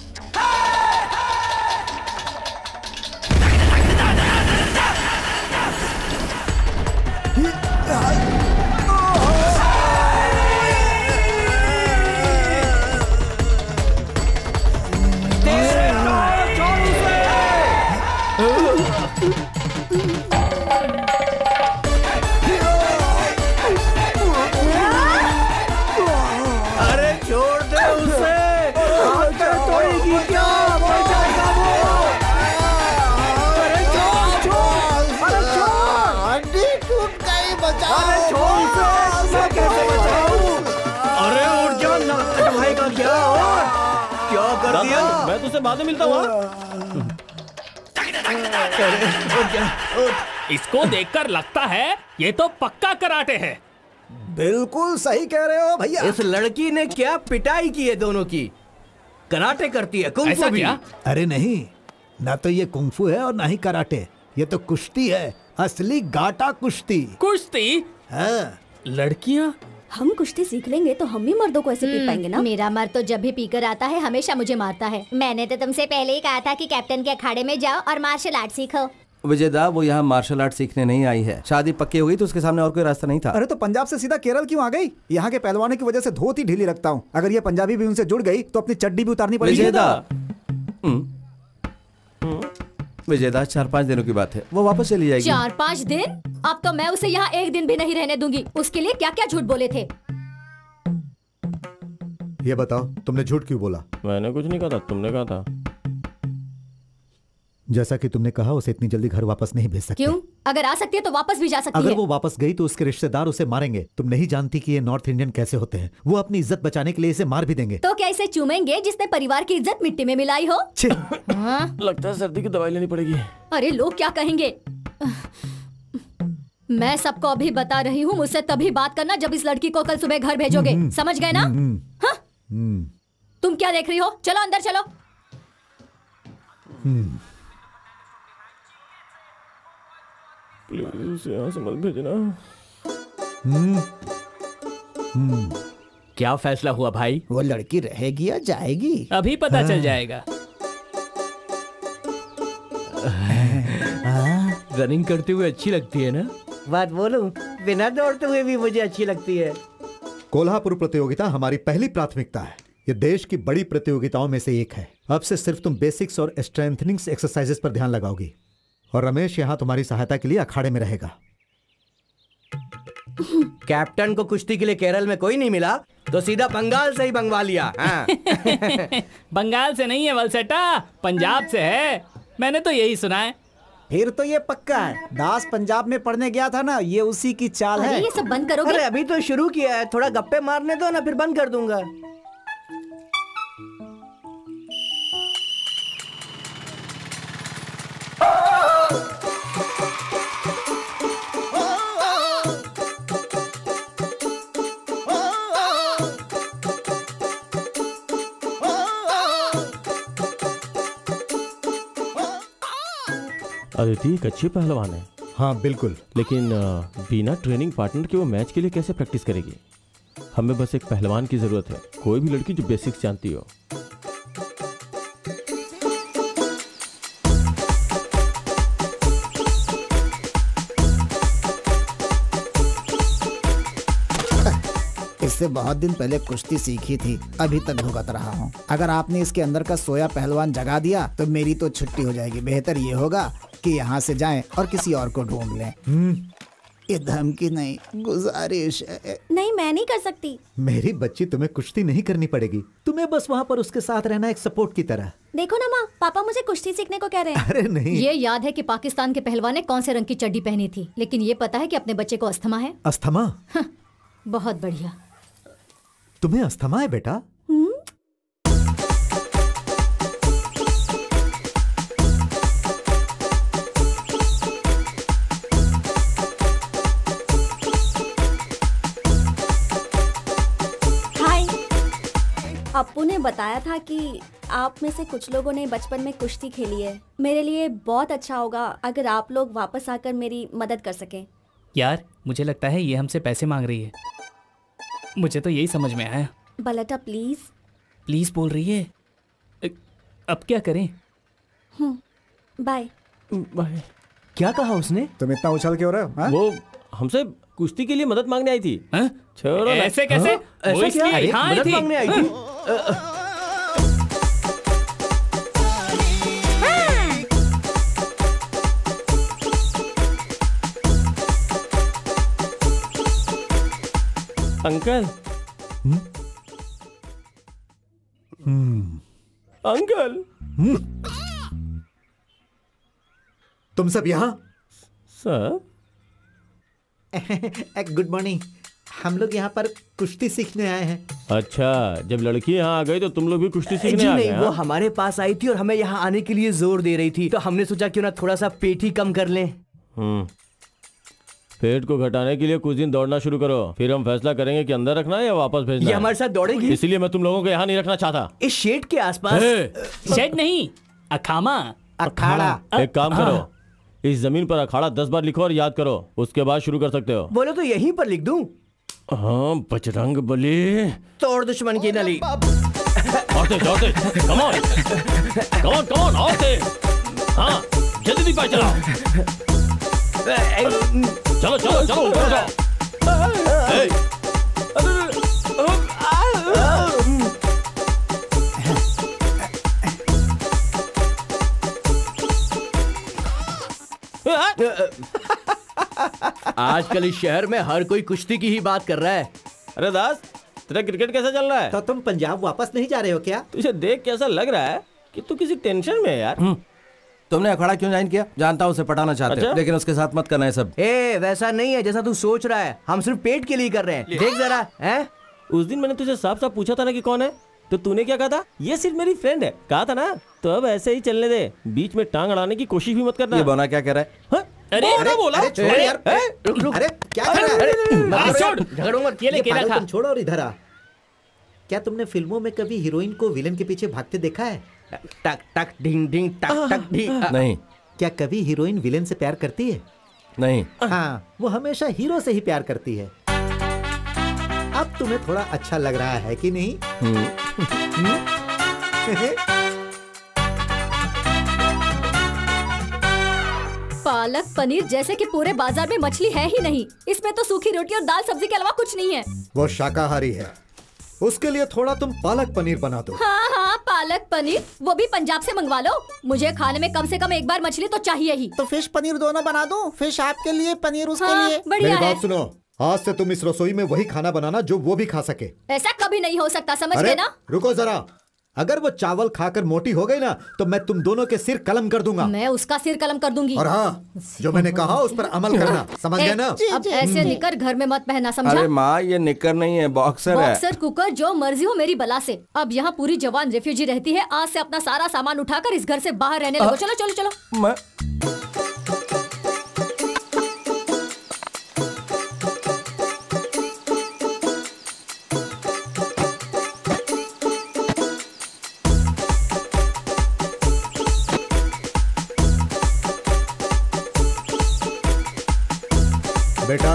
अरे छोड़ दे उसे। तोड़ेगी क्या? मर जाएगा वो। अरे छोड़ छोड़। अरे छोड़। हड्डी टूट गई, बचाओ। अरे छोड़ उसे। मैं कैसे बचाऊं? अरे उठ जा, नाक कटवाएगा क्या? और क्या कर दिया? मैं तुझसे बाद में मिलता हूँ। इसको देखकर लगता है ये तो पक्का कराटे है। बिल्कुल सही कह रहे हो भैया। इस लड़की ने क्या पिटाई की है दोनों की। कराटे करती है, कुंफू भी। अरे नहीं, ना तो ये कुंफू है और ना ही कराटे। ये तो कुश्ती है, असली गाटा कुश्ती। कुश्ती? हाँ। लड़कियाँ? हम कुश्ती सीख लेंगे तो हम भी मर्दों को ऐसे पीट पाएंगे ना। मेरा मर्द तो जब भी पीकर आता है हमेशा मुझे मारता है। मैंने तो तुमसे पहले ही कहा था कि कैप्टन के अखाड़े में जाओ और मार्शल आर्ट सीखो। विजयदा, वो यहाँ मार्शल आर्ट सीखने नहीं आई है। शादी पक्की हो गई तो उसके सामने और कोई रास्ता नहीं था। अरे तो पंजाब से सीधा केरल क्यों आ गई? यहाँ के पहलवानों की वजह से धोती ढीली रखता हूँ। अगर ये पंजाबी भी उनसे जुड़ गई तो अपनी चड्डी भी उतारनी पड़ेगी। विजयदा, 4-5 दिनों की बात है, वो वापस चली जाएगी। 4-5 दिन? अब तो मैं उसे यहाँ एक दिन भी नहीं रहने दूंगी। उसके लिए क्या क्या झूठ बोले थे? ये बताओ, तुमने झूठ क्यों बोला? मैंने कुछ नहीं कहा था, तुमने कहा था। जैसा कि तुमने कहा, उसे इतनी जल्दी घर वापस नहीं भेज सकते। क्यों? अगर आ सकती है तो वापस भी जा सकती है। अगर वो वापस गई तो उसके रिश्तेदार उसे मारेंगे। तुम नहीं जानती कि ये नॉर्थ इंडियन कैसे होते हैं। वो अपनी इज्जत बचाने के लिए इसे मार भी देंगे। तो क्या इसे चूमेंगे जिसने परिवार की इज्जत मिट्टी में मिलाई हो? लगता है सर्दी की दवाई लेनी पड़ेगी। अरे लोग क्या कहेंगे? मैं सबको अभी बता रही हूँ, मुझसे तभी बात करना जब इस लड़की को कल सुबह घर भेजोगे। समझ गए ना? हाँ? तुम क्या देख रही हो? चलो अंदर चलो। प्लीज यहाँ से मत भेजना। क्या फैसला हुआ भाई? वो लड़की रहेगी या जाएगी? अभी पता चल जाएगा। रनिंग करते हुए अच्छी लगती है ना? बात बोलूं, बिना दौड़ते हुए भी मुझे अच्छी लगती है। कोल्हापुर प्रतियोगिता हमारी पहली प्राथमिकता है। ये देश की बड़ी प्रतियोगिताओं में से एक है। अब से सिर्फ तुम बेसिक्स और स्ट्रेंथनिंग एक्सरसाइजेस पर ध्यान लगाओगी और रमेश यहाँ तुम्हारी सहायता के लिए अखाड़े में रहेगा। कैप्टन को कुश्ती के लिए केरल में कोई नहीं मिला तो सीधा बंगाल से ही मंगवा लिया। हाँ। बंगाल से नहीं है वलसेटा, पंजाब से है। मैंने तो यही सुना है। फिर तो ये पक्का है, दास पंजाब में पढ़ने गया था ना, ये उसी की चाल है। ये सब बंद करोगे? अरे अभी तो शुरू किया है, थोड़ा गप्पे मारने दो ना, फिर बंद कर दूंगा। अदिति एक अच्छी पहलवान है। हाँ बिल्कुल, लेकिन बिना ट्रेनिंग पार्टनर के वो मैच के लिए कैसे प्रैक्टिस करेगी? हमें बस एक पहलवान की जरूरत है, कोई भी लड़की जो बेसिक्स जानती हो। इससे बहुत दिन पहले कुश्ती सीखी थी, अभी तक भुगत रहा हूँ। अगर आपने इसके अंदर का सोया पहलवान जगा दिया तो मेरी तो छुट्टी हो जाएगी। बेहतर ये होगा कि यहाँ से जाएं और किसी और को ढूंढ लें। ये धमकी नहीं, गुजारिश है। नहीं, मैं नहीं कर सकती। मेरी बच्ची, तुम्हें कुश्ती नहीं करनी पड़ेगी, तुम्हें बस वहाँ पर उसके साथ रहना, एक सपोर्ट की तरह। देखो ना माँ, पापा मुझे कुश्ती सीखने को कह रहे हैं। अरे नहीं। ये याद है कि पाकिस्तान के पहलवान ने कौन से रंग की चड्डी पहनी थी, लेकिन ये पता है कि अपने बच्चे को अस्थमा है। अस्थमा? बहुत बढ़िया। तुम्हें अस्थमा है बेटा? अप्पू ने बताया था कि आप में से कुछ लोगों ने बचपन में कुश्ती खेली है। मेरे लिए बहुत अच्छा होगा अगर आप लोग वापस आकर मेरी मदद कर सकें। यार मुझे लगता है ये हमसे पैसे मांग रही है, मुझे तो यही समझ में आया। बलटा प्लीज। प्लीज बोल रही है, अब क्या करें? बाय। बाय। क्या कहा उसने? तुम इतना उछल क्यों रहे हो? वो हमसे कुश्ती के लिए मदद मांगने आई थी। छोड़ो ना। ऐसे कैसे? ऐसा क्या? अरे, मदद मांगने आई थी? अंकल। अंकल। तुम सब यहाँ? सर गुड मॉर्निंग, हम लोग यहाँ पर कुश्ती सीखने आए हैं। अच्छा, जब लड़की यहाँ आ गई तो तुम लोग भी कुश्ती सीखने आ गए? वो हमारे पास आई थी और हमें यहाँ आने के लिए जोर दे रही थी, तो हमने सोचा क्यों ना थोड़ा सा पेट ही कम कर लें। पेट को घटाने के लिए कुछ दिन दौड़ना शुरू करो, फिर हम फैसला करेंगे कि अंदर रखना है या वापस भेजना। ये हमारे साथ दौड़ेगी? इसलिए मैं तुम लोगों को यहाँ नहीं रखना चाहता। इस शेड के आसपास। शेड नहीं, अखामा। अखाड़ा। एक काम करो, इस जमीन पर अखाड़ा 10 बार लिखो और याद करो, उसके बाद शुरू कर सकते हो। बोलो तो यहीं पर लिख दूं? हाँ, बजरंग बली। तोड़ दुश्मन की नली। औरते, औरते, come on, come on, come on, औरते। हाँ, जल्दी पाए चलाओ। चलो चलो चलो, ऊपर जाओ। आजकल इस शहर में हर कोई कुश्ती की ही बात कर रहा है। अरे दास, तेरा क्रिकेट कैसा चल रहा है? तो तुम पंजाब वापस नहीं जा रहे हो क्या? तुझे देख कैसा लग रहा है कि तू किसी टेंशन में है यार। तुमने अखाड़ा क्यों ज्वाइन किया? जानता हूँ उसे पटाना चाहते हो, लेकिन उसके साथ मत करना है सब। वैसा नहीं है जैसा तू सोच रहा है, हम सिर्फ पेट के लिए कर रहे हैं। देख जरा। हैं? उस दिन मैंने तुझे साफ साफ पूछा था ना कि कौन है, तो तूने क्या कहा था? ये सिर्फ मेरी फ्रेंड है, कहा था ना। तो अब ऐसे ही चलने दे, बीच में टांग अड़ाने की कोशिश भी मत करना। ये बोना क्या कह रहा है? अरे बोला। छोड़ यार। रुक। अरे क्या कर रहा है? झगड़ो मत। ये पागल, तुम छोड़ो और इधर आ। क्या तुमने फिल्मों में कभी हीरोइन को विलेन के पीछे भागते देखा है? टक टक ढिंग ढिंग टक टक ढिंग। नहीं। क्या कभी हीरोइन विलेन से प्यार करती है? नहीं। हाँ, वो हमेशा हीरो से ही प्यार करती है। अब तुम्हें थोड़ा अच्छा लग रहा है कि नहीं? पालक पनीर जैसे कि पूरे बाजार में मछली है ही नहीं। इसमें तो सूखी रोटी और दाल सब्जी के अलावा कुछ नहीं है। वो शाकाहारी है, उसके लिए थोड़ा तुम पालक पनीर बना दो। हाँ हाँ, पालक पनीर, वो भी पंजाब से मंगवा लो। मुझे खाने में कम से कम एक बार मछली तो चाहिए ही। तो फिश पनीर दोनों बना दूं? फिश आपके लिए, पनीर उसके हाँ, लिए। बढ़िया मेरी है। बात सुनो, आज से तुम इस रसोई में वही खाना बनाना जो वो भी खा सके। ऐसा कभी नहीं हो सकता, समझ अरे गए ना? रुको जरा, अगर वो चावल खाकर मोटी हो गई ना तो मैं तुम दोनों के सिर कलम कर दूंगा। मैं उसका सिर कलम कर दूंगी। और हाँ, जो मैंने कहा उस पर अमल करना, समझ गए ना? अब ऐसे निकर घर में मत पहना, समझा? अरे माँ, ये निकर नहीं है, बॉक्सर है। बॉक्सर कुकर जो मर्जी हो मेरी बला से। अब यहाँ पूरी जवान रेफ्यूजी रहती है। आज से अपना सारा सामान उठाकर इस घर से बाहर रहने लगो। चलो चलो चलो। मैं बेटा,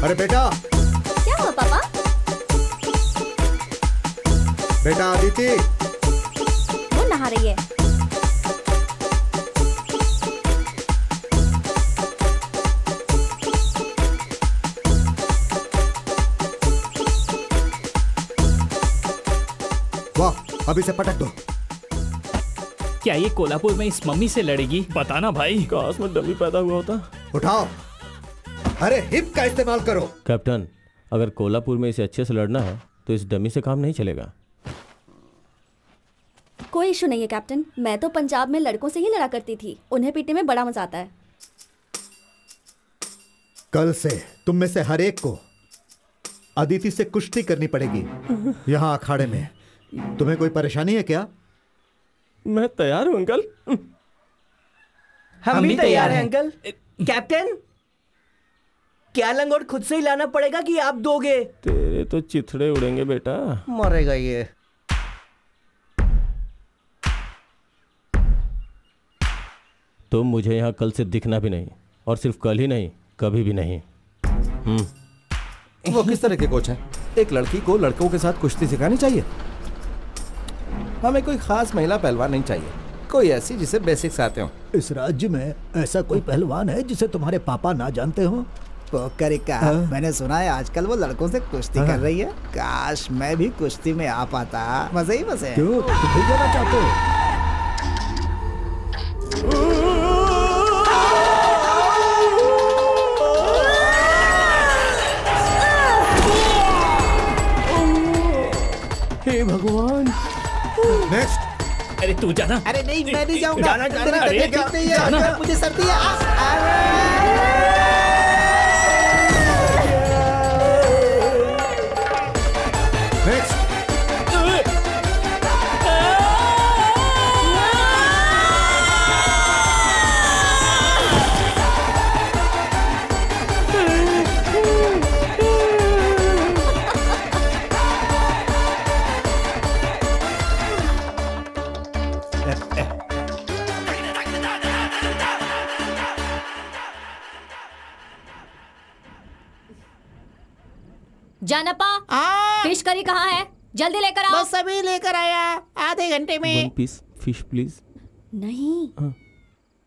अरे बेटा। क्या हुआ पापा? बेटा अदिति। वो नहा रही है। वाह, अब इसे पटक दो। क्या ये कोल्हापुर में इस मम्मी से लड़ेगी? बताना भाई। काश में डमी पैदा हुआ होता। उठाओ, अरे हिप का इस्तेमाल करो। कैप्टन, अगर कोल्हापुर में इसे अच्छे से लड़ना है तो इस डमी से काम नहीं चलेगा। कोई इशू नहीं है कैप्टन, मैं तो पंजाब में लड़कों से ही लड़ा करती थी। उन्हें पीटने में बड़ा मजा आता है। कल से तुम में से हर एक को अदिति से कुश्ती करनी पड़ेगी यहाँ अखाड़े में। तुम्हें कोई परेशानी है क्या? मैं तैयार हूँ अंकल। हम भी तैयार हैं अंकल। कैप्टन, क्या लंगोट खुद से ही लाना पड़ेगा कि आप दोगे? तेरे तो चिथड़े उड़ेंगे बेटा। मरेगा ये। तुम मुझे यहाँ कल से दिखना भी नहीं, और सिर्फ कल ही नहीं, कभी भी नहीं। वो किस तरह के कोच हैं? एक लड़की को लड़कों के साथ कुश्ती सिखानी चाहिए। हमें कोई खास महिला पहलवान नहीं चाहिए, कोई ऐसी जिसे बेसिक्स आते हो। इस राज्य में ऐसा कोई पहलवान है जिसे तुम्हारे पापा ना जानते हो? पोकरिका, मैंने सुना है आजकल वो लड़कों से कुश्ती कर रही है। काश मैं भी कुश्ती में आ पाता, मजे ही मजे। क्यों, तुम भी जाना चाहते हो? हे भगवान। नेक्स्ट। अरे तू जाना। अरे नहीं, मैं नहीं जाऊंगा। जाना, जाना। मेरी तबीयत ठीक नहीं है, मुझे सर्दी है। जानपा, फिश करी कहाँ है? जल्दी लेकर आओ। बस अभी लेकर आया, आधे घंटे में। 1 पीस फिश प्लीज। नहीं।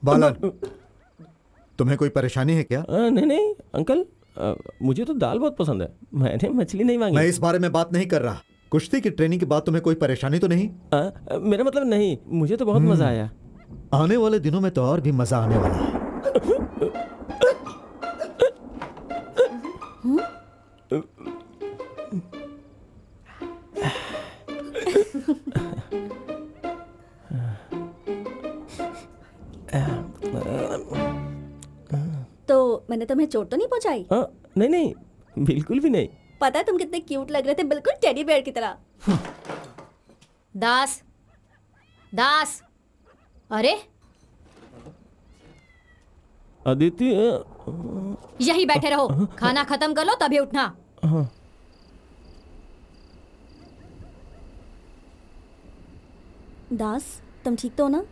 बालन, तुम्हें कोई परेशानी है क्या? नहीं नहीं अंकल, मुझे तो दाल बहुत पसंद है, मैंने मछली नहीं मांगी। मैं इस बारे में बात नहीं कर रहा। कुश्ती की ट्रेनिंग के बाद तुम्हें कोई परेशानी तो नहीं? मेरा मतलब नहीं, मुझे तो बहुत मजा आया। आने वाले दिनों में तो और भी मजा आने वाला है। तो मैंने तुम्हें चोट तो नहीं पहुंचाई? नहीं नहीं, बिल्कुल भी नहीं। पता है तुम कितने क्यूट लग रहे थे, बिल्कुल टेडी बेयर की तरह। दास, दास, अरे अदिति, यही बैठे रहो, खाना खत्म कर लो तभी उठना। दास, तुम ठीक तो हो ना?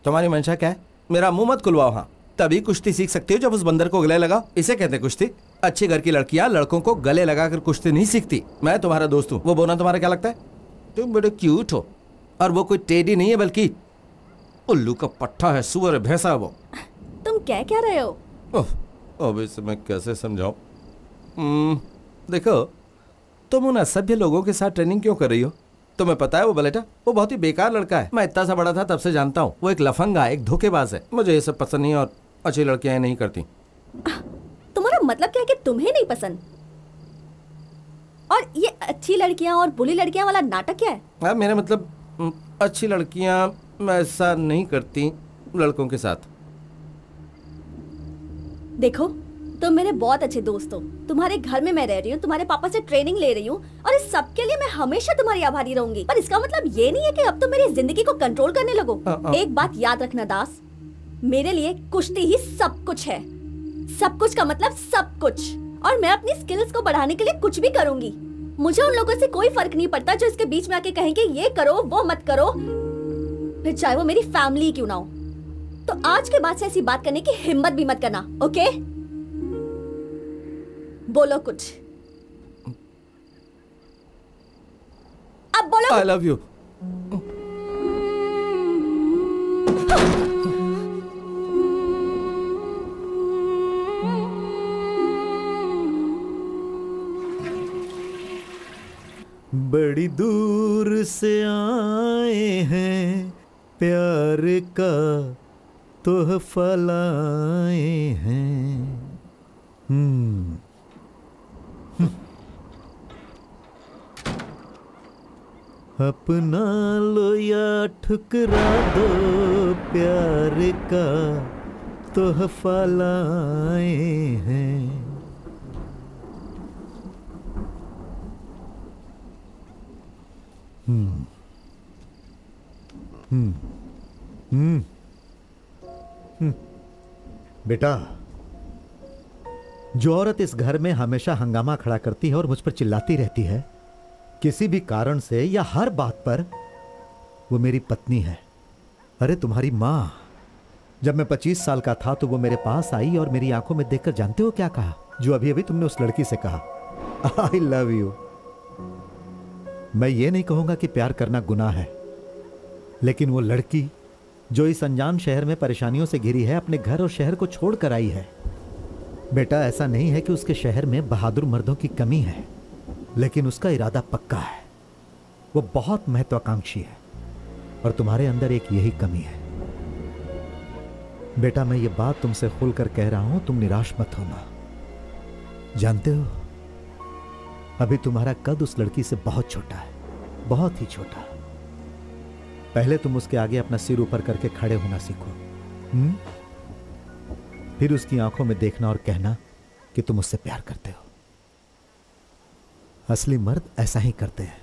तुम्हारी मंशा क्या है? मेरा मुंह मत खुलवाओ। हाँ, तभी कुश्ती सीख सकती हो जब उस बंदर को गले लगाओ। इसे कहते हैं कुश्ती। अच्छे घर की लड़कियां लड़कों को गले लगाकर कुश्ती नहीं सीखती। मैं तुम्हारा दोस्त हूँ। वो बोना तुम्हारा क्या लगता है? तुम बड़े क्यूट हो, और वो कोई टेडी नहीं है बल्कि उल्लू का पट्टा है, सुअर है, भैंसा है वो। तुम क्या रहे हो? अब इसे मैं कैसे समझाऊं? देखो, तुम उन असभ्य लोगों के साथ ट्रेनिंग क्यों कर रही हो? तुम्हें पता है वो बलेटा, वो बहुत ही बेकार लड़का है। मैं इतना सा बड़ा था तब से जानता हूँ। वो एक लफंगा है, एक धोखेबाज है। मुझे ये सब पसंद नहीं और अच्छी लड़कियां नहीं करती। तुम्हारा मतलब क्या है कि तुम्हें नहीं पसंद? और ये अच्छी लड़कियां और बुरी लड़कियां वाला नाटक क्या है? मेरा मतलब अच्छी लड़कियां ऐसा नहीं करती लड़कों के साथ। देखो, तुम मेरे बहुत अच्छे दोस्त हो। तुम्हारे घर में मैं रह रही हूँ, तुम्हारे पापा से ट्रेनिंग ले रही हूँ और इस सब के लिए मैं हमेशा तुम्हारी आभारी रहूंगी। पर इसका मतलब ये नहीं है कि अब तुम मेरी जिंदगी को कंट्रोल करने लगो। एक बात याद रखना दास, मेरे लिए कुश्ती ही सब कुछ है। सब कुछ का मतलब सब कुछ। और मैं अपनी स्किल्स को बढ़ाने के लिए कुछ भी करूंगी। मुझे उन लोगों से कोई फर्क नहीं पड़ता जो इसके बीच में आके कहेंगे ये करो वो मत करो, फिर चाहे वो मेरी फैमिली क्यों ना हो। तो आज के बाद से ऐसी बात करने की हिम्मत भी मत करना, ओके? बोलो कुछ, अब बोलो। I love you. बड़ी दूर से आए हैं, प्यार का तोहफा लाए हैं। अपना लो या ठुकरा दो, प्यार का तोहफा लाए हैं। बेटा, जो औरत इस घर में हमेशा हंगामा खड़ा करती है और मुझ पर चिल्लाती रहती है किसी भी कारण से या हर बात पर, वो मेरी पत्नी है। अरे तुम्हारी माँ, जब मैं 25 साल का था तो वो मेरे पास आई और मेरी आंखों में देखकर जानते हो क्या कहा? जो अभी अभी तुमने उस लड़की से कहा, आई लव यू। मैं ये नहीं कहूंगा कि प्यार करना गुनाह है, लेकिन वो लड़की जो इस अनजान शहर में परेशानियों से घिरी है, अपने घर और शहर को छोड़कर आई है। बेटा, ऐसा नहीं है कि उसके शहर में बहादुर मर्दों की कमी है, लेकिन उसका इरादा पक्का है। वो बहुत महत्वाकांक्षी है और तुम्हारे अंदर एक यही कमी है। बेटा, मैं ये बात तुमसे खुलकर कह रहा हूं, तुम निराश मत होना। जानते हो, अभी तुम्हारा कद उस लड़की से बहुत छोटा है, बहुत ही छोटा। पहले तुम उसके आगे अपना सिर ऊपर करके खड़े होना सीखो, फिर उसकी आंखों में देखना और कहना कि तुम उससे प्यार करते हो। असली मर्द ऐसा ही करते हैं।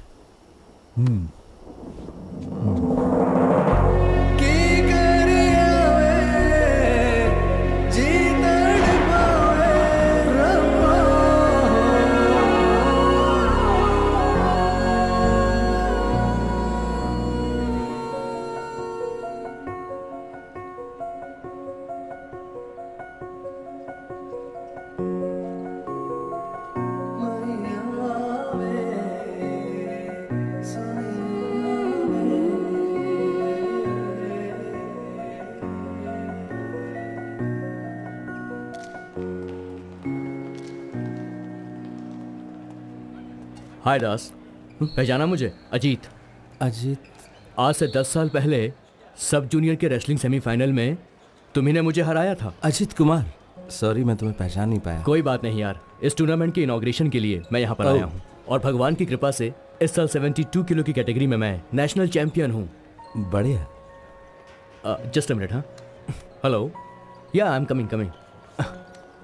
हाय दास, पहचाना मुझे? अजीत। अजीत? आज से 10 साल पहले सब जूनियर के रेसलिंग सेमीफाइनल में तुम्ही ने मुझे हराया था। अजीत कुमार, सॉरी मैं तुम्हें पहचान नहीं पाया। कोई बात नहीं यार, इस टूर्नामेंट के इनॉग्रेशन के लिए मैं यहाँ पर आया हूँ और भगवान की कृपा से इस साल 72 किलो की कैटेगरी में मैं नेशनल चैंपियन हूँ। बढ़िया। Just a minute. हाँ, हेलो, या I am coming.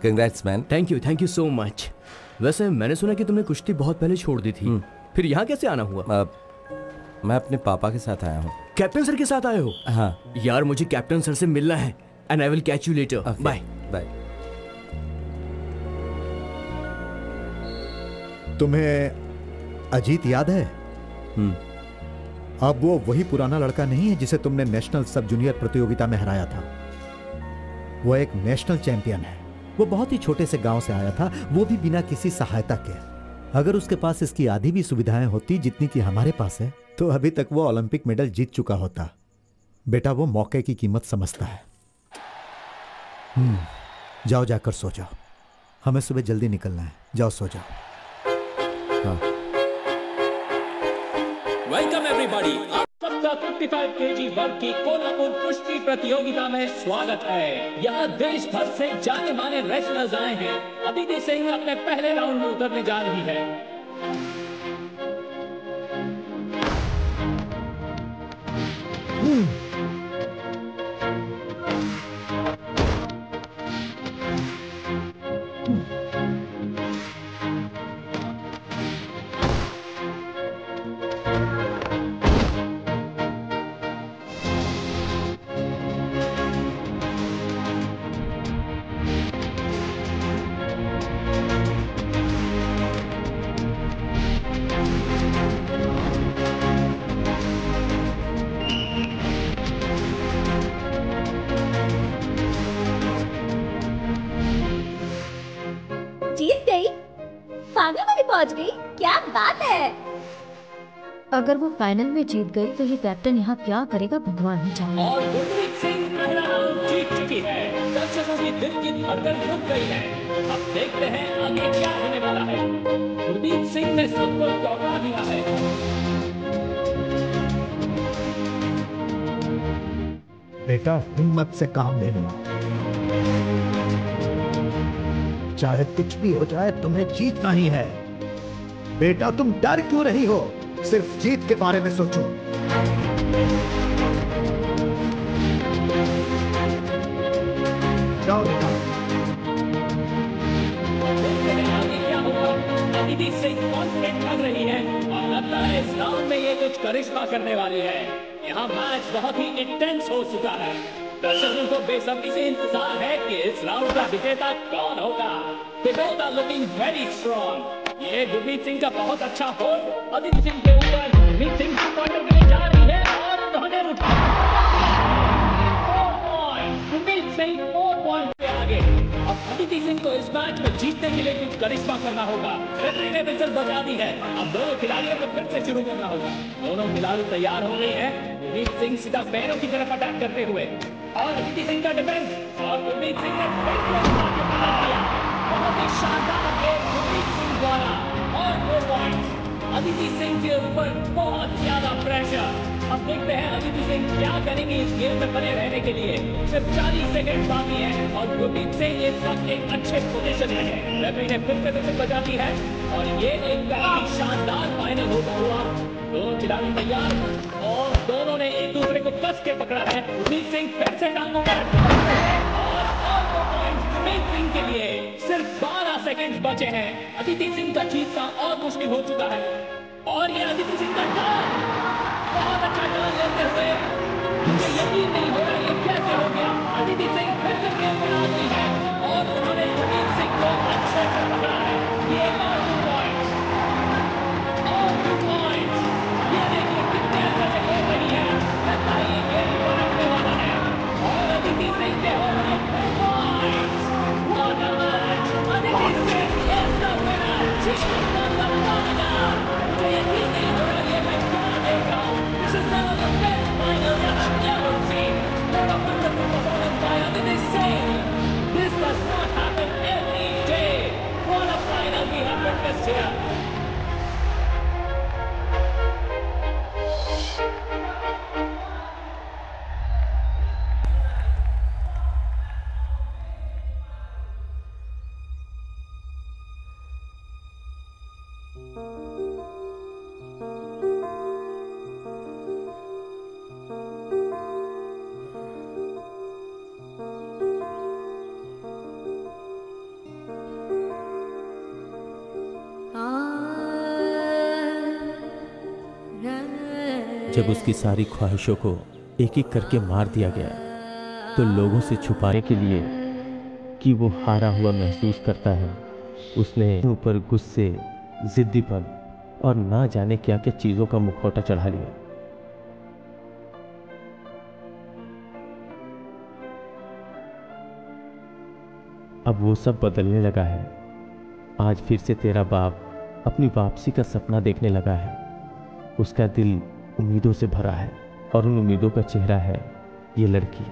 Congrats man. Thank you so much. वैसे मैंने सुना कि तुमने कुश्ती बहुत पहले छोड़ दी थी, फिर यहाँ कैसे आना हुआ? मैं अपने पापा के साथ आया हूँ। कैप्टन सर के साथ आए हो? हाँ यार, मुझे कैप्टन सर से मिलना है। And I will catch you later. Bye bye. तुम्हें अजीत याद है? अब वो वही पुराना लड़का नहीं है जिसे तुमने नेशनल सब जूनियर प्रतियोगिता में हराया था। वो एक नेशनल चैंपियन है। वो बहुत ही छोटे से गांव से आया था, वो भी बिना किसी सहायता के। अगर उसके पास इसकी आधी भी सुविधाएं होती जितनी कि हमारे पास है, तो अभी तक वो ओलंपिक मेडल जीत चुका होता। बेटा वो मौके की कीमत समझता है। जाओ जाकर सो जाओ, हमें सुबह जल्दी निकलना है। जाओ सो जाओ। हाँ। Welcome everybody. आपका 55 केजी वर्ग की कोल्हापुर कुश्ती प्रतियोगिता में स्वागत है। यहाँ देश भर से जाने माने रेसलर्स आए हैं। अदिति सिंह अपने पहले राउंड में उतरने जा रही है। पहुंच गई, क्या बात है। अगर वो फाइनल में जीत गई तो ये कैप्टन यहाँ क्या करेगा भगवान ही जाने। और गुरप्रीत सिंह पहला राउंड जीत चुकी है। दर्शकों की दिल की धड़कन रुक गई है। अब देखते हैं आगे क्या होने वाला है। गुरप्रीत सिंह ने सबको चौंका दिया है। बेटा हिम्मत से काम ले लो, चाहे कुछ भी हो जाए तुम्हें जीतना ही है। बेटा तुम डर क्यों रही हो, सिर्फ जीत के बारे में सोचो। जाओ बेटा। अदिति सिंह कॉन्फिडेंट लग रही है और लगता है इस राउंड में ये कुछ करिश्मा करने वाली है। यहाँ मैच बहुत ही इंटेंस हो चुका है। दर्शकों को बेसब्री से इंतजार है कि इस राउंड का विजेता कौन होगा। They both are looking very strong. ये गुरप्रीत सिंह का बहुत अच्छा होल्ड अदिति सिंह के ऊपर। गुरप्रीत सिंह की पॉइंट के लिए जा रही है और उन्होंने उठाया 4 पॉइंट। गुरप्रीत सिंह 4 पॉइंट पे आगे। अब अदिति सिंह को इस मैच में जीतने के लिए कुछ करिश्मा करना होगा। रेफरी ने विसल बजा दी है। अब दोनों खिलाड़ियों को फिर से शुरू करना होगा। दोनों खिलाड़ी तैयार हो गए हैं। गुरप्रीत सिंह सीधा पैरों की तरफ अटैक करते हुए और अदिति सिंह का डिफेंस और गुरप्रीत सिंह ने बहुत ही शानदार गेम गुरप्रीत सिंह द्वारा और 2 पॉइंट। अदिति सिंह के ऊपर बहुत ज्यादा प्रेशर। अब देखते हैं अदिति सिंह क्या करेंगे इस गेम में बने रहने के लिए। सिर्फ 40 सेकंड बाकी है और गुरप्रीत सिंह इस वक्त एक अच्छे पोजीशन में है। रेफरी ने फिर से विकेट बजा दी है और ये एक बहुत ही शानदार फाइनल होता हुआ। दोनों खिलाड़ी तैयार और दोनों ने एक दूसरे को कस के पकड़ा है। गुरप्रीत सिंह फिर से टांगों में और 2 पॉइंट गुरप्रीत सिंह के लिए। सिर्फ 12 सेकंड बचे हैं। अदिति सिंह का जीतना और मुश्किल हो चुका है और ये अदिति सिंह का टर्न बहुत अच्छा टर्न लेते हुए मुझे यकीन नहीं हो रहा ये कैसे हो गया। अदिति सिंह फिर से गेम में आती है और उन्होंने गुरप्रीत सिंह को अच्छे से पकड़ा है। ये और 2 पॉइंट और 2 पॉइंट। ये देखिए कितने अच्छा से खेल रही है। लगता है ये गेम पलटने वाला है और अदिति सिंह के हो रहे हैं point. What a match! Aditi Singh is the winner. She is the winner. मुझे यकीन नहीं हो रहा ये मैं क्या देख रहा हूँ। This is one of the best finals that I've ever seen. What a wonderful performance by Aditi Singh. This does not happen every day. What a final we have witnessed here. जब उसकी सारी ख्वाहिशों को एक एक करके मार दिया गया तो लोगों से छुपाने के लिए कि वो हारा हुआ महसूस करता है, उसने ऊपर गुस्से, जिद्दीपन और ना जाने क्या क्या चीज़ों का मुखौटा चढ़ा लिया। अब वो सब बदलने लगा है। आज फिर से तेरा बाप अपनी वापसी का सपना देखने लगा है। उसका दिल उम्मीदों से भरा है और उन उम्मीदों का चेहरा है ये लड़की।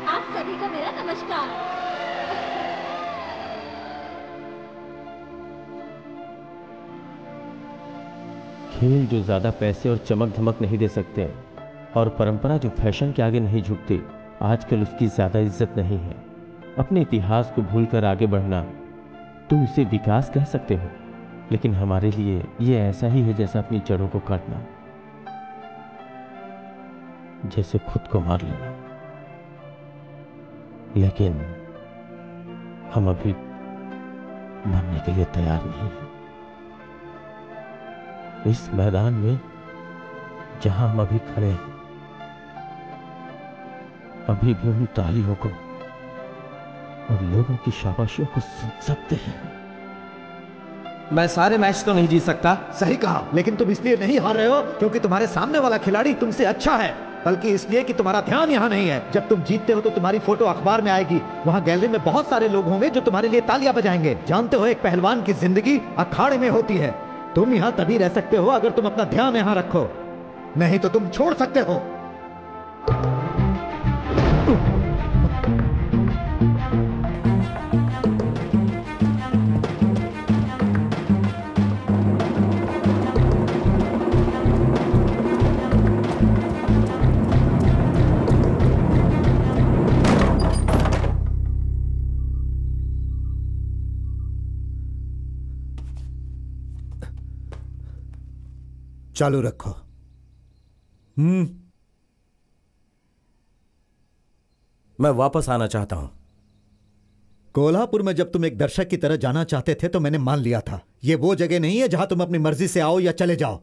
आप सभी को मेरा नमस्कार। खेल जो ज्यादा पैसे और चमक धमक नहीं दे सकते और परंपरा जो फैशन के आगे नहीं झुकती, आजकल उसकी ज्यादा इज्जत नहीं है। अपने इतिहास को भूलकर आगे बढ़ना तुम इसे विकास कह सकते हो, लेकिन हमारे लिए ये ऐसा ही है जैसा अपनी जड़ों को काटना, जैसे खुद को मार लेना। लेकिन हम अभी मरने के लिए तैयार नहीं हैं। इस मैदान में जहां हम अभी खड़े हैं, अभी भी उन तालियों को और लोगों की शाबाशियों को सुन सकते हैं। मैं सारे मैच तो नहीं जीत सकता। सही कहा, लेकिन तुम इसलिए नहीं हार रहे हो क्योंकि तुम्हारे सामने वाला खिलाड़ी तुमसे अच्छा है, बल्कि इसलिए कि तुम्हारा ध्यान यहाँ नहीं है। जब तुम जीतते हो तो तुम्हारी फोटो अखबार में आएगी, वहाँ गैलरी में बहुत सारे लोग होंगे जो तुम्हारे लिए तालियां बजाएंगे। जानते हो, एक पहलवान की जिंदगी अखाड़े में होती है। तुम यहाँ तभी रह सकते हो अगर तुम अपना ध्यान यहाँ रखो, नहीं तो तुम छोड़ सकते हो। चालू रखो। मैं वापस आना चाहता हूं। कोल्हापुर में जब तुम एक दर्शक की तरह जाना चाहते थे तो मैंने मान लिया था। यह वो जगह नहीं है जहां तुम अपनी मर्जी से आओ या चले जाओ।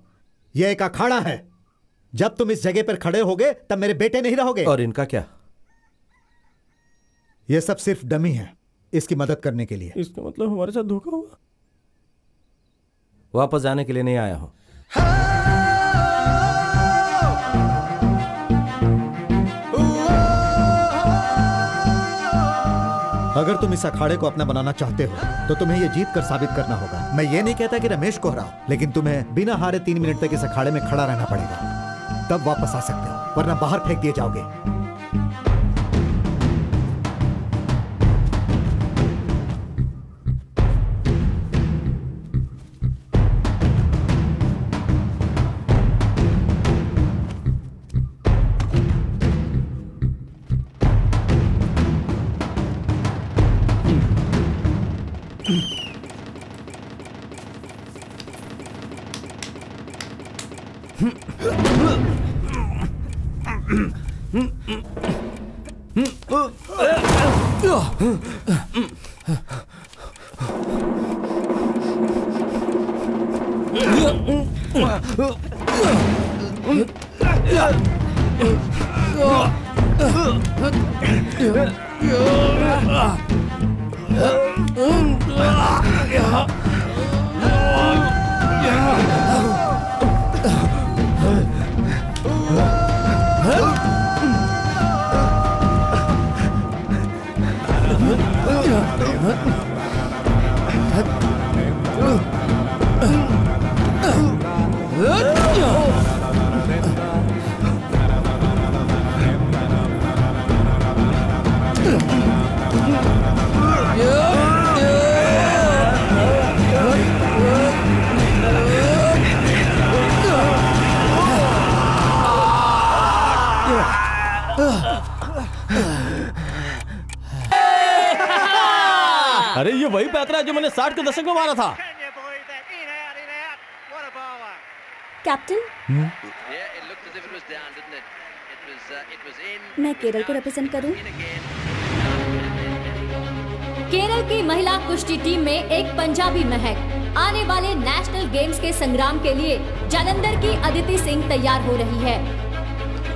यह एक अखाड़ा है। जब तुम इस जगह पर खड़े होगे तब मेरे बेटे नहीं रहोगे। और इनका क्या? यह सब सिर्फ डमी है, इसकी मदद करने के लिए। इसका मतलब हमारे साथ धोखा हुआ? वापस जाने के लिए नहीं आया हूं। अगर तुम इस अखाड़े को अपना बनाना चाहते हो तो तुम्हें यह जीत कर साबित करना होगा। मैं ये नहीं कहता कि रमेश को हराओ, लेकिन तुम्हें बिना हारे 3 मिनट तक इस अखाड़े में खड़ा रहना पड़ेगा, तब वापस आ सकते हो, वरना बाहर फेंक दिए जाओगे। अरे ये वही पैतरा है जो मैंने 60 के दशक में मारा था। कैप्टन, मैं केरल को रिप्रेजेंट करूं। केरल की महिला कुश्ती टीम में एक पंजाबी महक आने वाले नेशनल गेम्स के संग्राम के लिए जालंधर की अदिति सिंह तैयार हो रही है।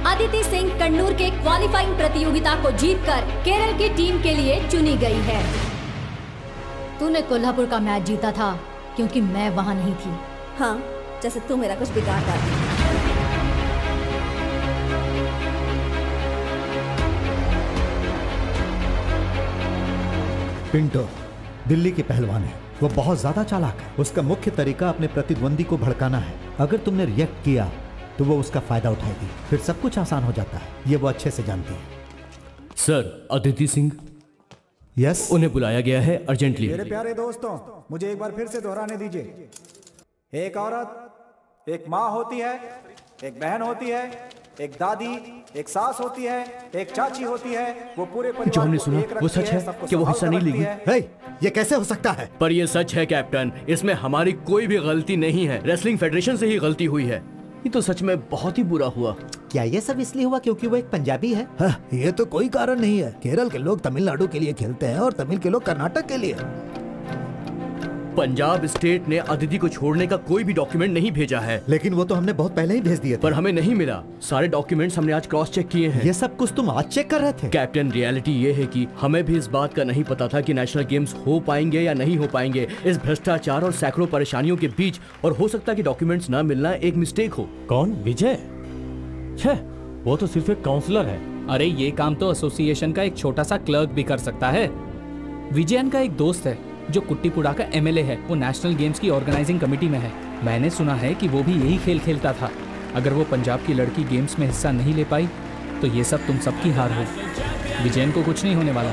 अदिति सिंह कन्नूर के क्वालिफाइंग प्रतियोगिता को जीतकर केरल की टीम के लिए चुनी गई है। तूने कोल्हापुर का मैच जीता था क्योंकि मैं वहां नहीं थी। हाँ, जैसे तू मेरा कुछ बिगाड़ डाली। पिंटो दिल्ली के पहलवान है, वो बहुत ज्यादा चालाक है। उसका मुख्य तरीका अपने प्रतिद्वंदी को भड़काना है। अगर तुमने रिएक्ट किया तो वो उसका फायदा उठाएगी, फिर सब कुछ आसान हो जाता है। ये वो अच्छे से जानती है। सर, अदिति सिंह। यस, उन्हें बुलाया गया है अर्जेंटली। मेरे प्यारे दोस्तों, मुझे एक बार फिर से दोहराने दीजिए। एक औरत एक माँ होती है, एक बहन होती है, एक दादी, एक सास होती है, एक चाची होती है। वो पूरे परिवार जो हमने को सुना एक वो रखती सच है कि वो हिस्सा नहीं लेगी? ये कैसे हो सकता है? पर ये सच है कैप्टन, इसमें हमारी कोई भी गलती नहीं है। रेसलिंग फेडरेशन से ही गलती हुई है। ये तो सच में बहुत ही बुरा हुआ। क्या ये सब इसलिए हुआ क्योंकि वो एक पंजाबी है? हाँ, ये तो कोई कारण नहीं है। केरल के लोग तमिलनाडु के लिए खेलते हैं और तमिल के लोग कर्नाटक के लिए। पंजाब स्टेट ने अदिति को छोड़ने का कोई भी डॉक्यूमेंट नहीं भेजा है। लेकिन वो तो हमने बहुत पहले ही भेज दिए थे। पर हमें नहीं मिला। सारे डॉक्यूमेंट्स हमने आज क्रॉस चेक किए हैं। ये सब कुछ तुम आज चेक कर रहे थे? कैप्टन, रियलिटी ये है कि हमें भी इस बात का नहीं पता था कि नेशनल गेम्स हो पाएंगे या नहीं हो पाएंगे। इस भ्रष्टाचार और सैकड़ों परेशानियों के बीच, और हो सकता है कि डॉक्यूमेंट्स न मिलना एक मिस्टेक हो। कौन? विजय? छे, वो तो सिर्फ एक काउंसलर है। अरे ये काम तो एसोसिएशन का एक छोटा सा क्लर्क भी कर सकता है। विजयन का एक दोस्त है जो कुट्टीपुड़ा का एमएलए है। वो नेशनल गेम्स की ऑर्गेनाइजिंग कमेटी में है। मैंने सुना है कि वो भी यही खेल खेलता था। अगर वो पंजाब की लड़की गेम्स में हिस्सा नहीं ले पाई तो ये सब तुम सबकी हार हो। विजयन को कुछ नहीं होने वाला।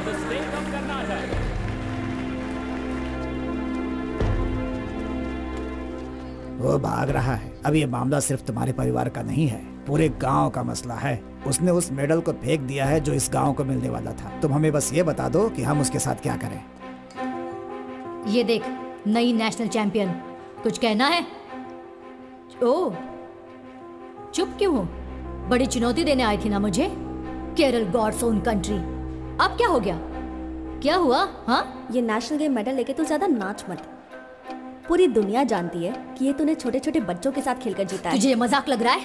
वो भाग रहा है। अब ये मामला सिर्फ तुम्हारे परिवार का नहीं है, पूरे गांव का मसला है। उसने उस मेडल को फेंक दिया है जो इस गांव को मिलने वाला था। तुम हमें बस ये बता दो कि हम उसके साथ क्या करें। ये देख, नई नेशनल चैंपियन। कुछ कहना है? ओह, चुप क्यों हो? बड़ी चुनौती देने आई थी ना मुझे। Kerala God's own country. अब क्या हो गया? क्या हुआ? हाँ, ये नेशनल गेम मेडल लेके तू ज्यादा नाच मत। पूरी दुनिया जानती है कि ये तूने छोटे छोटे बच्चों के साथ खेलकर जीता है। तुझे मजाक लग रहा है?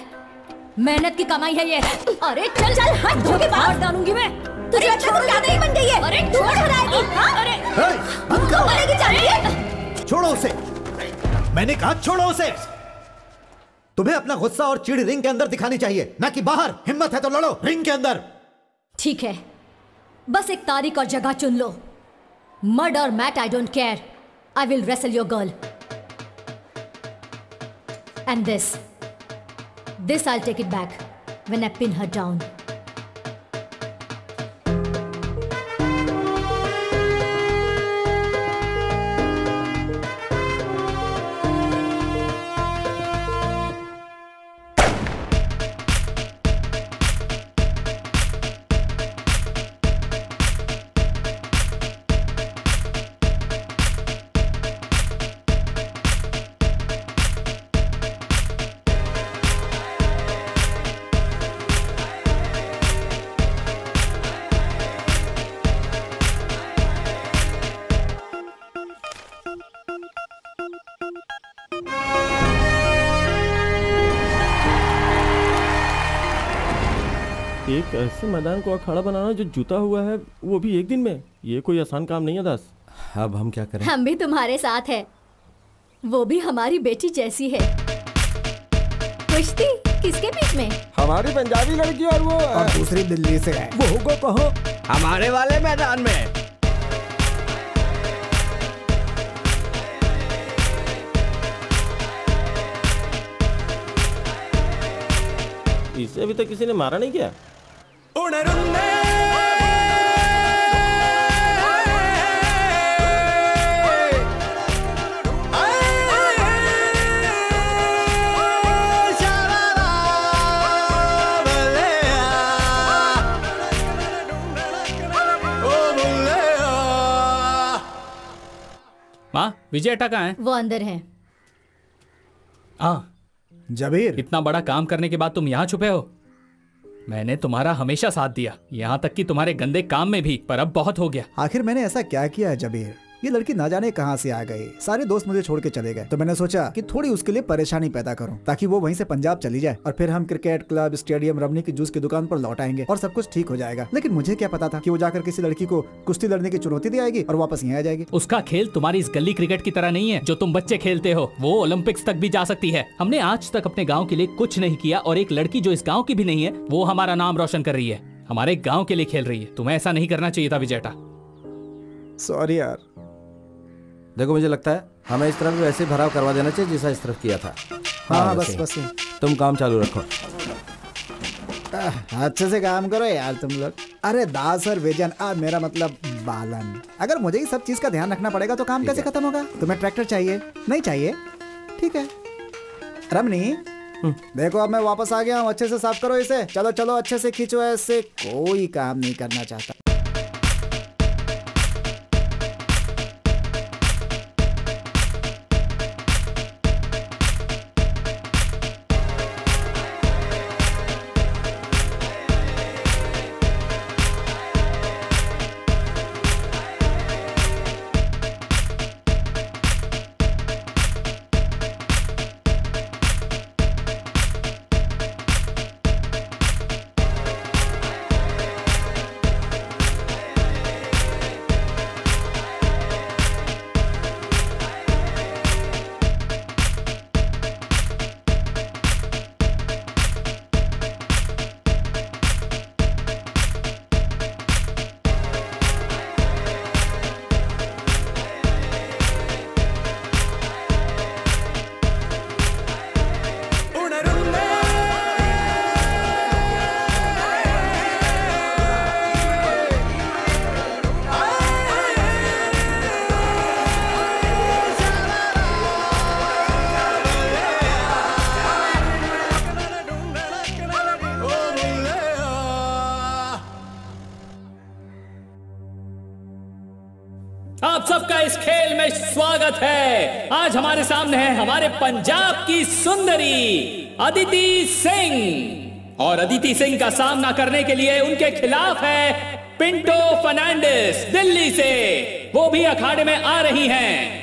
मेहनत की कमाई है ये। अरे चल चल, हट, धोखे मार डालूंगी मैं तुझे। क्या नहीं बन गई है? अरे छोड़ कराएगी। अरे छोड़ो उसे। मैंने कहा छोड़ो उसे। तुम्हें अपना गुस्सा और चिढ़ रिंग के अंदर दिखानी चाहिए, ना कि बाहर। हिम्मत है तो लड़ो रिंग के अंदर। ठीक है, बस एक तारीख और जगह चुन लो। मर्ड और मैट, I don't care. I will wrestle your girl. And this I'll take it back when I pin her down. एक ऐसे मैदान को अखाड़ा बनाना जो जुता हुआ है, वो भी एक दिन में, ये कोई आसान काम नहीं है दास। अब हम क्या करें? हम भी तुम्हारे साथ हैं। वो भी हमारी बेटी जैसी है। कुश्ती किसके बीच में? हमारी पंजाबी लड़की और वो और दूसरी दिल्ली से है। वो को कहो हमारे वाले मैदान में। इसे अभी तक किसी ने मारा नहीं क्या? माँ, विजय अट्टा कहाँ है? वो अंदर है। जबीर, इतना बड़ा काम करने के बाद तुम यहाँ छुपे हो? मैंने तुम्हारा हमेशा साथ दिया, यहाँ तक कि तुम्हारे गंदे काम में भी, पर अब बहुत हो गया। आखिर मैंने ऐसा क्या किया है जबीर? ये लड़की ना जाने कहाँ से आ गई, सारे दोस्त मुझे छोड़ के चले गए, तो मैंने सोचा कि थोड़ी उसके लिए परेशानी पैदा करूं ताकि वो वहीं से पंजाब चली जाए और फिर हम क्रिकेट क्लब, स्टेडियम, रमनी की जूस की दुकान पर लौट आएंगे और सब कुछ ठीक हो जाएगा। लेकिन मुझे क्या पता था कि वो जाकर किसी लड़की को कुश्ती लड़ने की चुनौती दे आएगी और वापस यहाँ आ जाएगी। उसका खेल तुम्हारी इस गली क्रिकेट की तरह नहीं है जो तुम बच्चे खेलते हो, वो ओलंपिक्स तक भी जा सकती है। हमने आज तक अपने गाँव के लिए कुछ नहीं किया और एक लड़की जो इस गाँव की भी नहीं है वो हमारा नाम रोशन कर रही है, हमारे गाँव के लिए खेल रही है। तुम्हें ऐसा नहीं करना चाहिए था विजेटा। सॉरी यार। देखो मुझे लगता है हमें इस तरफ वैसे भराव करवा देना चाहिए जैसा इस तरफ किया था। हाँ बस तुम काम चालू रखो। अच्छे से काम करो यार तुम लोग। अरे दास और विजन, मेरा मतलब बालन, अगर मुझे ही सब चीज का ध्यान रखना पड़ेगा तो काम कैसे खत्म होगा? तुम्हें ट्रैक्टर चाहिए? नहीं चाहिए? ठीक है। रमनी देखो अब मैं वापस आ गया हूँ, अच्छे से साफ करो इसे। चलो चलो अच्छे से खींचो, ऐसे कोई काम नहीं करना चाहता। आप सबका इस खेल में स्वागत है। आज हमारे सामने है हमारे पंजाब की सुंदरी अदिति सिंह, और अदिति सिंह का सामना करने के लिए उनके खिलाफ है पिंटो फर्नांडिस दिल्ली से। वो भी अखाड़े में आ रही हैं।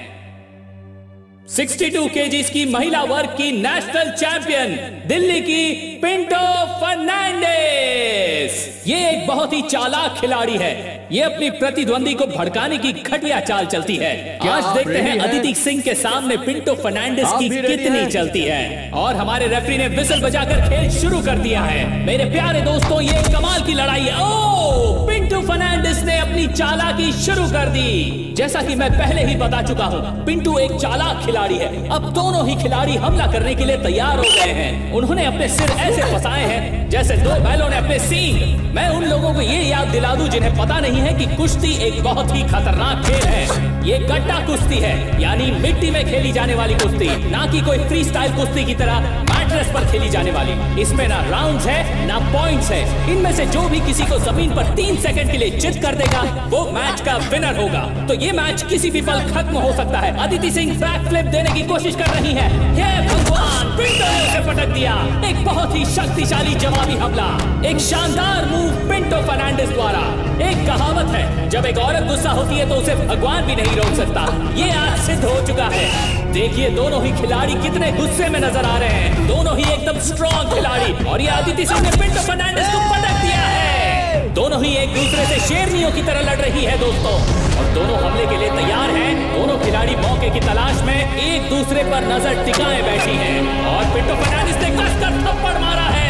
62 केजीज की महिला वर्ग की नेशनल चैंपियन दिल्ली की पिंटो फर्नांडिस। ये एक बहुत ही चालाक खिलाड़ी है। ये अपनी प्रतिद्वंदी को भड़काने की घटिया चाल चलती है। आज देखते हैं अदिति सिंह के सामने पिंटो फर्नांडिस की कितनी चलती है। और हमारे रेफरी ने विसल बजाकर खेल शुरू कर दिया है। मेरे प्यारे दोस्तों, ये कमाल की लड़ाई है। ओह, पिंटो फर्नांडिस ने अपनी चालाकी शुरू कर दी। जैसा कि मैं पहले ही बता चुका हूँ, पिंटू एक चालाक खिलाड़ी है। अब दोनों ही खिलाड़ी हमला करने के लिए तैयार हो गए हैं। उन्होंने अपने सिर ऐसे फंसाए हैं जैसे दो बैलों ने अपने सींग। मैं उन लोगों को ये याद दिला दूं जिन्हें पता नहीं है कि कुश्ती एक बहुत ही खतरनाक खेल है। ये गड्ढा कुश्ती है, यानी मिट्टी में खेली जाने वाली कुश्ती, ना कि कोई फ्री स्टाइल कुश्ती की तरह मैट्रेस पर खेली जाने वाली। इसमें ना राउंड्स है ना पॉइंट्स है। इनमें से जो भी किसी को जमीन पर 3 सेकंड के लिए चित कर देगा वो मैच का विनर होगा। तो ये मैच किसी भी पल खत्म हो सकता है। अदिति सिंह बैक फ्लिप देने की कोशिश कर रही है। हे भगवान, पिंटो ने उसे पटक दिया। एक बहुत ही शक्तिशाली जवाबी हमला, एक शानदार मूव पिंटो फर्नांडिस द्वारा। एक कहावत है, जब एक औरत गुस्सा होती है तो उसे भगवान भी नहीं रोक सकता। ये आज सिद्ध हो चुका है। देखिए दोनों ही खिलाड़ी कितने गुस्से में नजर आ रहे हैं। दोनों ही एकदम स्ट्रॉन्ग खिलाड़ी। और ये अदिति सिंह ने पिंटो फर्नांडिस को पटक दिया है। दोनों ही एक दूसरे से शेरनियों की तरह लड़ रही है दोस्तों, और दोनों हमले के लिए तैयार हैं। दोनों खिलाड़ी मौके की तलाश में एक दूसरे पर नजर टिकाए बैठी हैं। और पिंटो फर्नांडिस ने कसकर थप्पड़ मारा है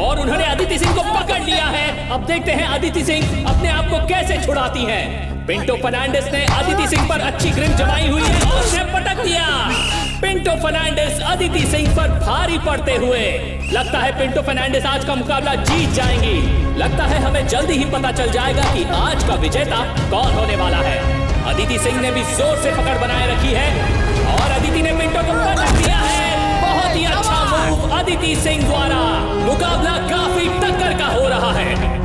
और उन्होंने अदिति सिंह को पकड़ लिया है। अब देखते हैं अदिति सिंह अपने आप को कैसे छुड़ाती हैं। पिंटो फर्नांडिस ने अदिति सिंह पर अच्छी ग्रिप जमाई हुई है और उसे पटक दिया। पिंटो फर्नांडिस अदिति सिंह पर भारी पड़ते हुए। लगता है पिंटो फर्नांडिस आज का मुकाबला जीत जाएंगी। लगता है हमें जल्दी ही पता चल जाएगा कि आज का विजेता कौन होने वाला है। अदिति सिंह ने भी जोर से पकड़ बनाए रखी है और अदिति ने पिंटो को पटक दिया है। बहुत ही अच्छा मूव अदिति सिंह द्वारा। मुकाबला काफी टक्कर का हो रहा है।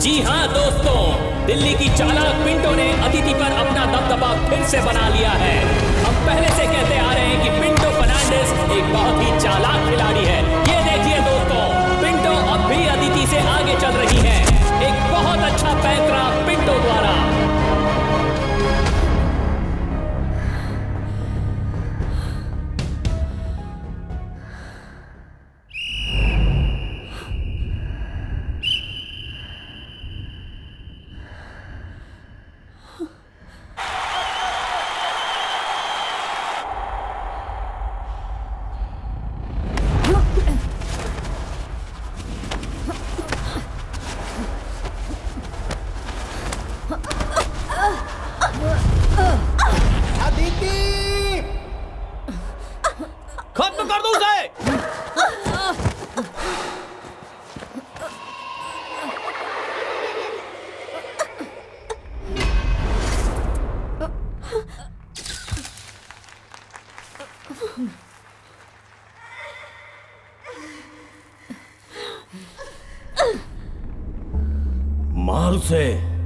जी हाँ दोस्तों, दिल्ली की चालाक पिंटो ने अदिति पर अपना दबदबा फिर से बना लिया है। हम पहले से कहते आ रहे हैं कि पिंटो फर्नांडिस एक बहुत ही चालाक खिलाड़ी है। ये देखिए दोस्तों, पिंटो अब भी अदिति से आगे चल रही है। एक बहुत अच्छा पैंतरा पिंटो द्वारा। मार उसे।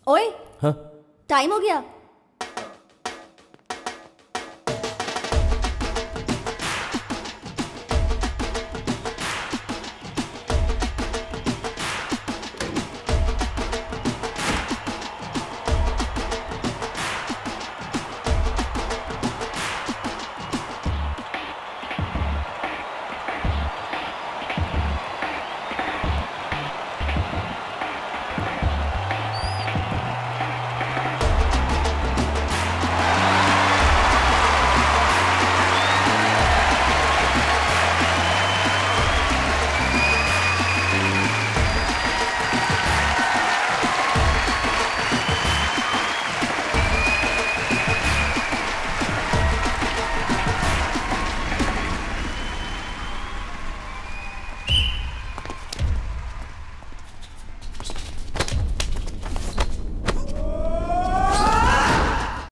ओए, हाँ? टाइम हो गया।